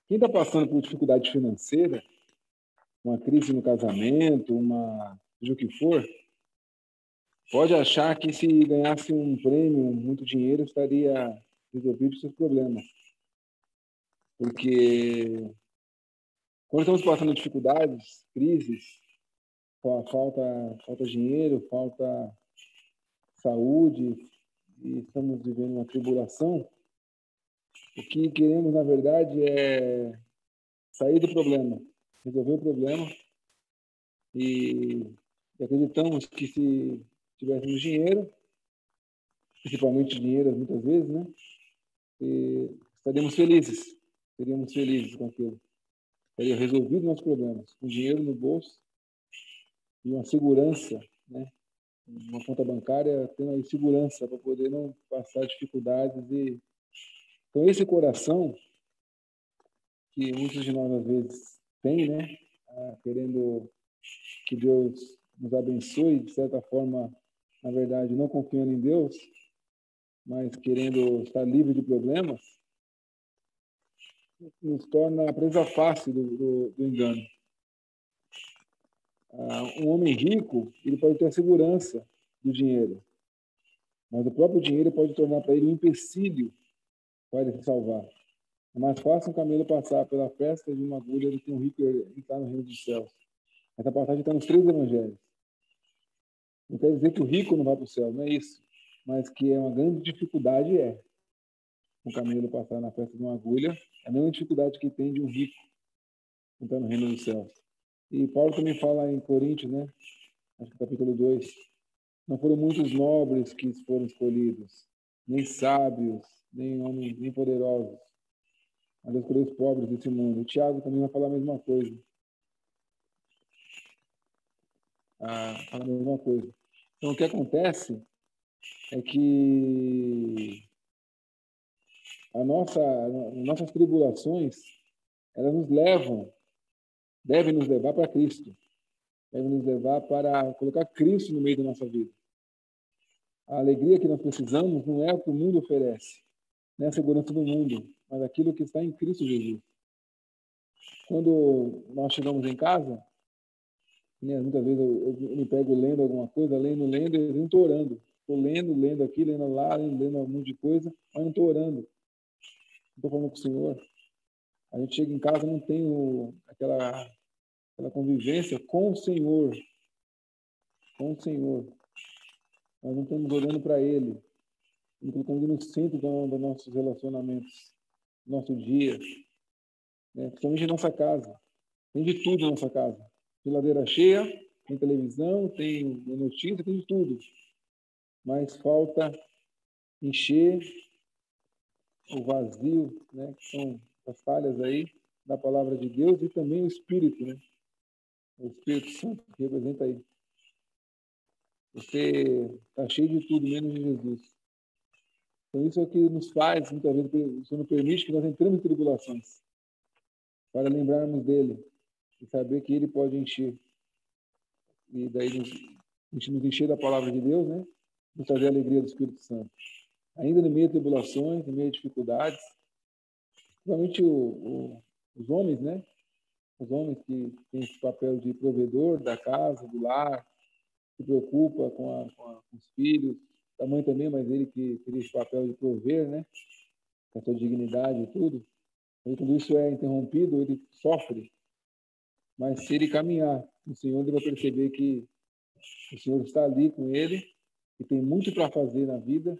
Quem está passando por dificuldade financeira, uma crise no casamento, seja o que for, pode achar que se ganhasse um prêmio, muito dinheiro, estaria resolvido os seus problemas. Porque quando estamos passando dificuldades, crises, falta dinheiro, falta saúde, e estamos vivendo uma tribulação, o que queremos, na verdade, é sair do problema, resolver o problema, e acreditamos que se tivéssemos dinheiro, principalmente dinheiro muitas vezes, né, estaríamos felizes, seríamos felizes com aquilo. Teria resolvido nossos problemas, com dinheiro no bolso e uma segurança, né, uma conta bancária tendo aí segurança para poder não passar dificuldades. Então esse coração que muitos de nós às vezes têm, né, querendo que Deus nos abençoe, de certa forma, na verdade, não confiando em Deus, mas querendo estar livre de problemas, nos torna a presa fácil do engano. Um homem rico, ele pode ter a segurança do dinheiro, mas o próprio dinheiro pode tornar para ele um empecilho para ele se salvar. É mais fácil um camelo passar pela fresta de uma agulha do que um rico entrar no reino dos céus. Essa passagem está nos 3 evangelhos. Não quer dizer que o rico não vai para o céu, não é isso. Mas que é uma grande dificuldade, um camelo passar na fresta de uma agulha, é a mesma dificuldade que tem de um rico entrar no reino dos céus. E Paulo também fala em Coríntios, né? Acho que capítulo 2. Não foram muitos nobres que foram escolhidos, nem sábios, nem homens, nem poderosos. Mas Deus escolheu os pobres desse mundo. O Tiago também vai falar a mesma coisa. Fala a mesma coisa. Então, o que acontece é que nossas tribulações, elas devem nos levar para Cristo, devem nos levar para colocar Cristo no meio da nossa vida. A alegria que nós precisamos não é o que o mundo oferece, não é a segurança do mundo, mas aquilo que está em Cristo Jesus. Quando nós chegamos em casa, né, muitas vezes eu me pego lendo alguma coisa, lendo, e eu não estou orando. Estou lendo aqui, lendo lá, lendo um monte de coisa, mas não estou orando. Não estou falando com o Senhor. A gente chega em casa e não tem aquela convivência com o Senhor. Com o Senhor. Nós não estamos olhando para Ele. Não colocamos no centro dos nossos relacionamentos, do nosso dia. Né? Principalmente em nossa casa. Tem de tudo na nossa casa. Geladeira cheia, tem televisão, tem notícia, tem de tudo. Mas falta encher o vazio, né, que são as falhas aí da palavra de Deus e também o Espírito, né? O Espírito Santo que representa aí. Você está cheio de tudo, menos de Jesus. Então isso é o que nos faz, muitas vezes, o Senhor não permite que nós entremos em tribulações, para lembrarmos dele e saber que ele pode encher. E daí nos encher da palavra de Deus, né? Nos trazer a alegria do Espírito Santo. Ainda no meio de tribulações, no meio de dificuldades, principalmente os homens, né? Os homens que têm esse papel de provedor da casa, do lar, se preocupa com os filhos, a mãe também, mas ele que teria esse papel de prover, né? Com a sua dignidade e tudo. E quando isso é interrompido, ele sofre. Mas se ele caminhar no Senhor, ele vai perceber que o Senhor está ali com ele e tem muito para fazer na vida,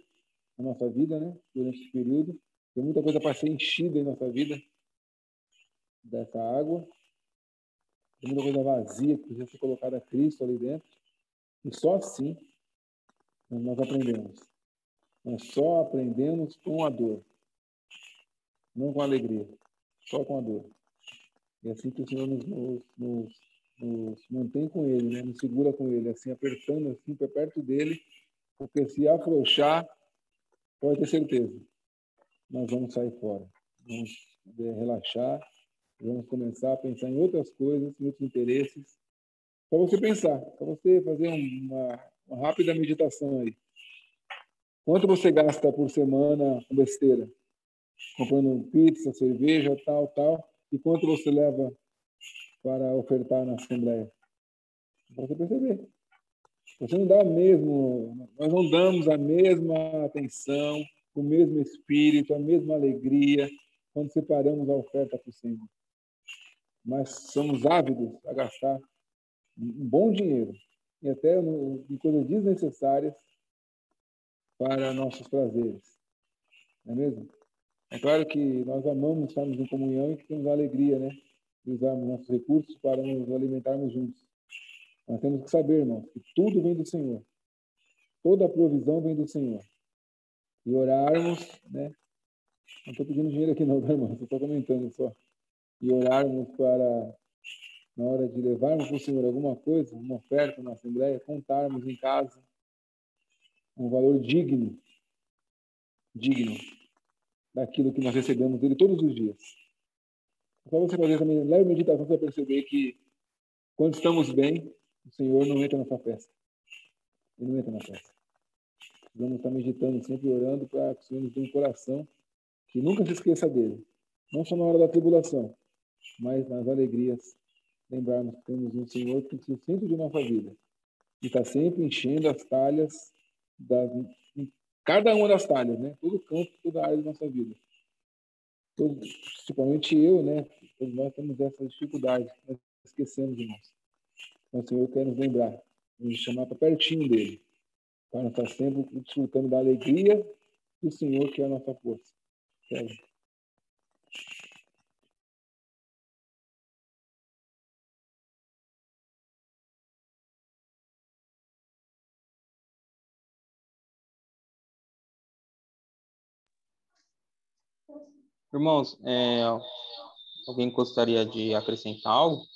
na nossa vida, né? Durante esse período. Tem muita coisa para ser enchida em nossa vida dessa água. Tem muita coisa vazia que precisa ser colocada a Cristo ali dentro. E só assim nós aprendemos. Nós só aprendemos com a dor. Não com a alegria. Só com a dor. E assim que o Senhor nos mantém com Ele, né? Nos segura com Ele, assim, apertando assim para perto dele, porque se afrouxar, pode ter certeza, nós vamos sair fora. Vamos relaxar, vamos começar a pensar em outras coisas, em outros interesses. Para você pensar, para você fazer uma rápida meditação aí. Quanto você gasta por semana com besteira? Comprando pizza, cerveja, tal. E quanto você leva para ofertar na Assembleia? Para você perceber. Você não dá nós não damos a mesma atenção, o mesmo espírito, a mesma alegria quando separamos a oferta para o Senhor. Mas somos ávidos a gastar um bom dinheiro e até em coisas desnecessárias para nossos prazeres. Não é mesmo? É claro que nós amamos estarmos em comunhão e que temos a alegria, né, de usarmos nossos recursos para nos alimentarmos juntos. Nós temos que saber, irmãos, que tudo vem do Senhor. Toda a provisão vem do Senhor. E orarmos, né? Não estou pedindo dinheiro aqui não, irmão? Estou comentando só. E orarmos para, na hora de levarmos para o Senhor alguma coisa, uma oferta na Assembleia, contarmos em casa um valor digno daquilo que nós recebemos dele todos os dias. Só você fazer essa leve meditação, você vai perceber que quando estamos bem, o Senhor não entra nessa festa. Ele não entra na festa. Vamos estar meditando, sempre orando para que o Senhor nos dê um coração que nunca se esqueça dele. Não só na hora da tribulação, mas nas alegrias. Lembrarmos que temos um Senhor que é o centro de nossa vida. E está sempre enchendo as talhas, cada uma das talhas, né? Todo campo, toda área da nossa vida. Principalmente eu, né? Todos nós temos essas dificuldades. Nós esquecemos, irmãos. Então, o Senhor quer nos lembrar, nos chamar para pertinho dele, para nós estar sempre desfrutando da alegria do Senhor, que é a nossa força. Irmãos, alguém gostaria de acrescentar algo?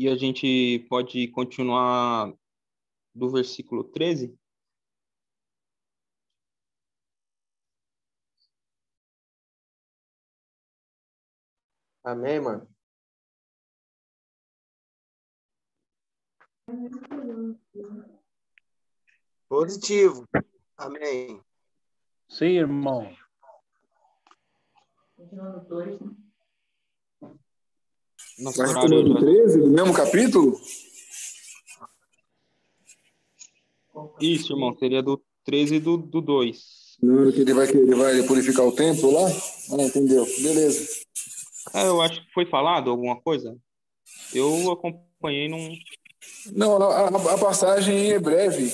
e a gente pode continuar do versículo 13? Amém, mano? Positivo. Amém. Sim, irmão. Nosso Vai horário retomando o já... 13, do mesmo capítulo? Isso, irmão, seria do 13 e do 2. Não, que ele vai purificar o templo lá? Ah, entendeu. Beleza. Eu acho que foi falado alguma coisa. Eu acompanhei num... Não, a passagem é breve.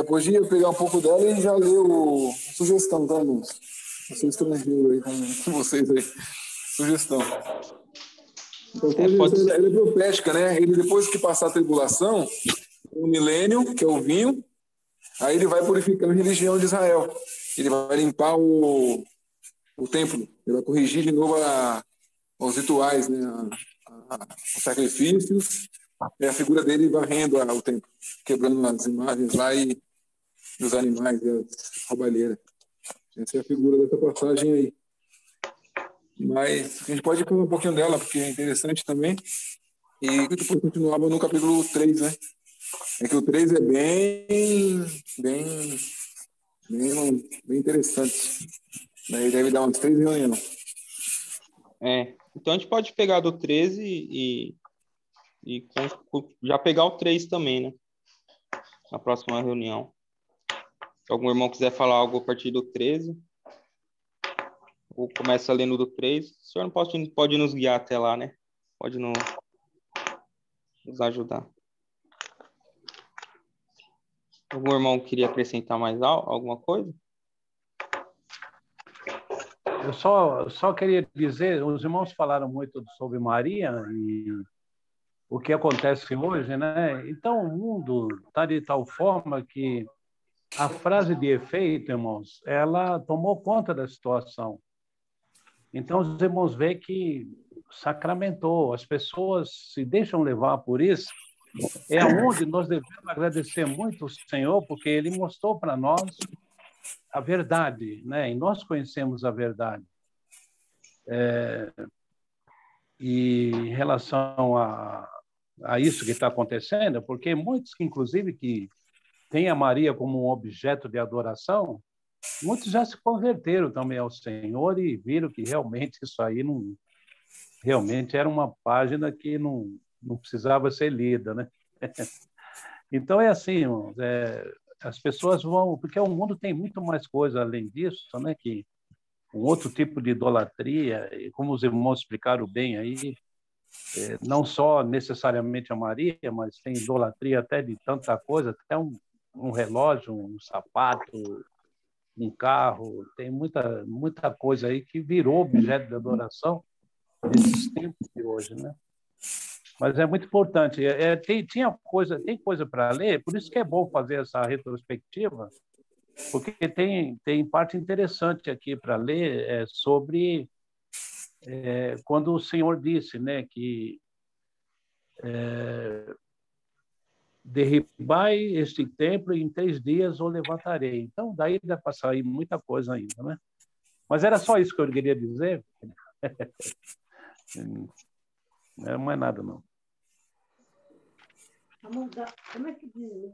Podia pegar um pouco dela e já ler a sugestão, tá, irmãos? Vocês estrangeiros aí com vocês aí. Sugestão. Então, pode ela ser. é profética, né? Ele, depois que passar a tribulação, o milênio, que é o vinho, aí ele vai purificar a religião de Israel. Ele vai limpar o templo. Ele vai corrigir de novo os rituais, né? Os sacrifícios. É a figura dele varrendo o templo, quebrando as imagens lá e dos animais e as roubalheiras. Essa é a figura dessa passagem aí. Mas a gente pode falar um pouquinho dela, porque é interessante também. E depois continuava no capítulo 3, né? É que o 3 é bem interessante. Daí deve dar umas 3 reuniões. Então a gente pode pegar do 13 e já pegar o 3 também, né? Na próxima reunião. Se algum irmão quiser falar algo a partir do 13, ou começa lendo do 3, o senhor não pode nos guiar até lá, né? Pode nos ajudar. Algum irmão queria acrescentar mais alguma coisa? Eu só queria dizer, os irmãos falaram muito sobre Maria e o que acontece hoje, né? Então, o mundo está de tal forma que a frase de efeito, irmãos, ela tomou conta da situação. Então, os irmãos veem que sacramentou, as pessoas se deixam levar por isso. É onde nós devemos agradecer muito o Senhor, porque Ele mostrou para nós a verdade, né? E nós conhecemos a verdade. E em relação a isso que está acontecendo, porque muitos que, inclusive, que têm a Maria como um objeto de adoração, muitos já se converteram também ao Senhor e viram que realmente isso aí não, realmente era uma página que não precisava ser lida, né? Então é assim, irmãos, as pessoas vão, porque o mundo tem muito mais coisa além disso, né? Que um outro tipo de idolatria, e como os irmãos explicaram bem aí, não só necessariamente a Maria, mas tem idolatria até de tanta coisa, até um relógio, um sapato, um carro, tem muita coisa aí que virou objeto de adoração nesses tempos de hoje, né? Mas é muito importante. Tem coisa para ler, por isso que é bom fazer essa retrospectiva, porque tem parte interessante aqui para ler sobre quando o Senhor disse, né, que derribai este templo e em 3 dias o levantarei. Então, daí dá para sair muita coisa ainda, né? Mas era só isso que eu queria dizer. Não é nada, não. Como é que diz?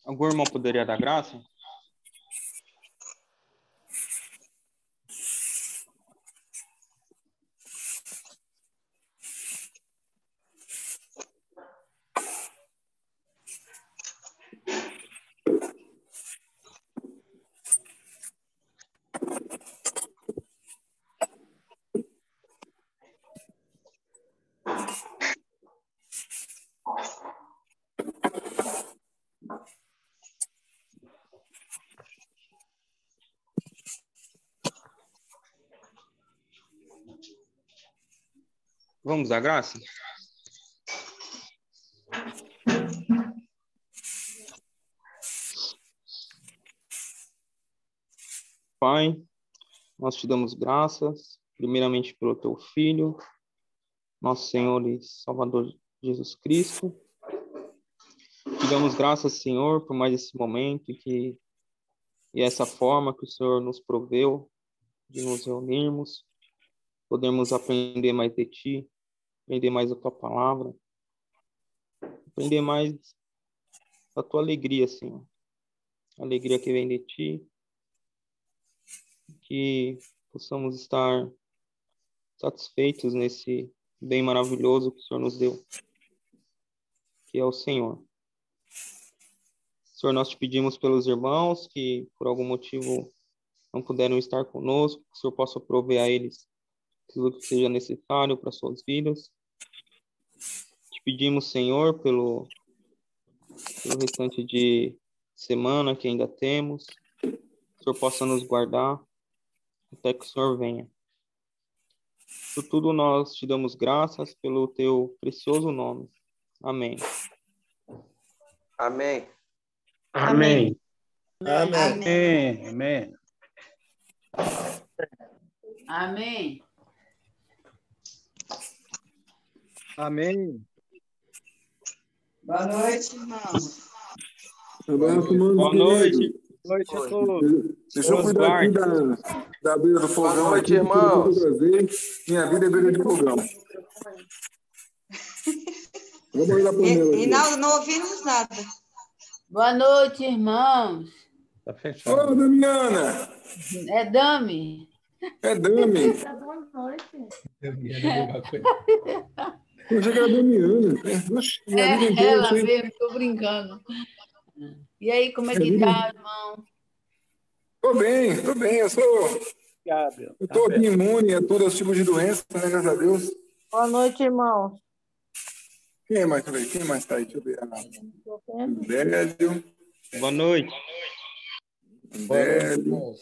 Algum irmão poderia dar graça? Vamos dar graça? Pai, nós te damos graças primeiramente pelo teu Filho, nosso Senhor e Salvador Jesus Cristo. Te damos graças, Senhor, por mais esse momento e essa forma que o Senhor nos proveu de nos reunirmos, podermos aprender mais de Ti, aprender mais da Tua palavra, aprender mais da Tua alegria, Senhor. A alegria que vem de Ti, que possamos estar satisfeitos nesse bem maravilhoso que o Senhor nos deu, que é o Senhor. Senhor, nós te pedimos pelos irmãos que, por algum motivo, não puderam estar conosco, que o Senhor possa prover a eles aquilo que seja necessário para suas vidas. Te pedimos, Senhor, pelo restante de semana que ainda temos, que o Senhor possa nos guardar até que o Senhor venha. Por tudo nós te damos graças pelo teu precioso nome. Amém. Amém. Amém. Amém. Amém. Amém. Amém. Boa noite, irmãos. Abraço, mano. Boa noite. Boa noite a todos. Deixa eu Deus cuidar aqui guarde. da beira do fogão. Boa noite, aqui, porque irmãos. outra vez, minha vida é beira de fogão. Vamos olhar para panela E aqui. não ouvimos nada. Boa noite, irmãos. Tá Ô, fechado. Damiana. É Dami. É Dami. Boa noite. Eu achei que era Damiana. Oxe, minha vida inteira Ela assim. mesmo, tô brincando. E aí, como é que tá, irmão? Tô bem. Eu tô aqui imune a todos os tipos de doenças, né, graças a Deus. Boa noite, irmãos. Quem mais tá aí? Quem mais tá aí? Deixa eu ver. Délio. Boa noite. Délio.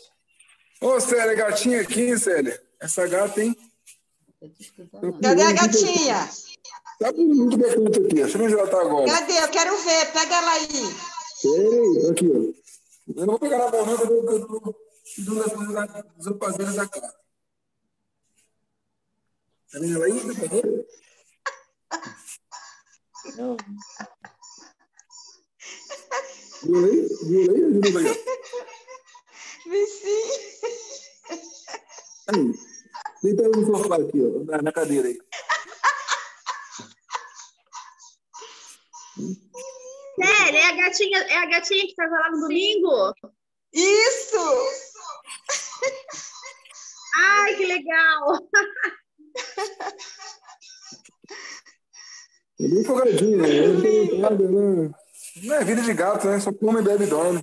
Ô, Célia, gatinha aqui, Célia. Essa gata, hein? Cadê a gatinha? Tá bonito da conta aqui. Deixa eu ver onde ela tá agora. Cadê? Eu quero ver. Pega ela aí. Peraí, aqui, ó. Eu não vou pegar na mão, não, porque eu tô pedindo as coisas dos rapaziadas da casa. Tá vendo ela aí? Tá vendo? Viu aí? Ajuda aí, ó. Vici. Aí. Deita aí no sofá aqui, ó. Na cadeira aí. Sério, é a gatinha que estava lá no domingo? Isso! Ai, que legal! É bem folgadinha, né? Não tem nada, né? Não é vida de gato, né? Só come, bebe e dorme.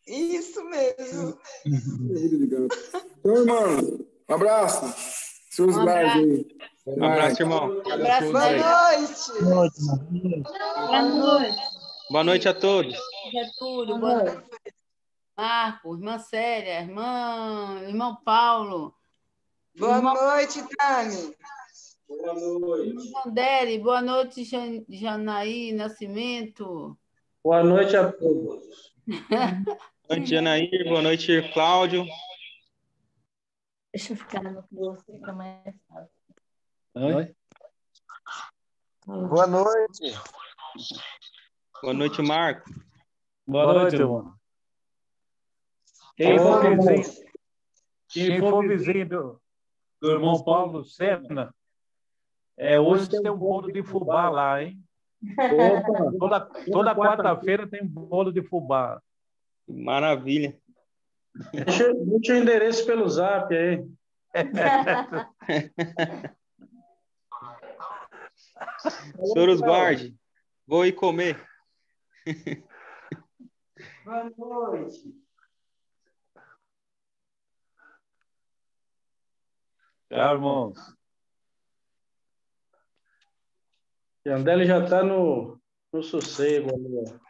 Isso mesmo. É vida de gato. Então, irmão, um abraço. Seus lares aí. Um abraço, irmão. Um abraço Boa daí. noite. Boa noite. Boa noite a todos. Getúlio, boa noite. Marco, irmã Célia, irmão Paulo, Boa noite, Dani. irmão Vandere, boa noite, Janaí Nascimento. Boa noite a todos. Boa noite, Janair. Boa noite, Cláudio. Deixa eu ficar no que você fica mais fácil. Oi? Boa noite. Boa noite, Marco. Boa noite, irmão. Quem for vizinho do irmão Paulo Sena, hoje tem um bolo de fubá lá, hein? Toda quarta-feira tem bolo de fubá. Maravilha. Deixa o endereço pelo zap aí. Senhor os guarde. Vou ir comer. Boa noite. Tchau, irmãos. André já está no sossego ali, ó.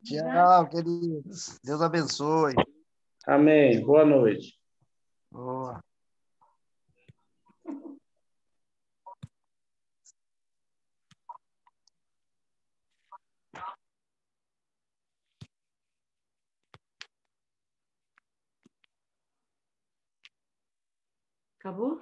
Tchau, queridos. Deus abençoe. Amém. Boa noite. Boa. Acabou?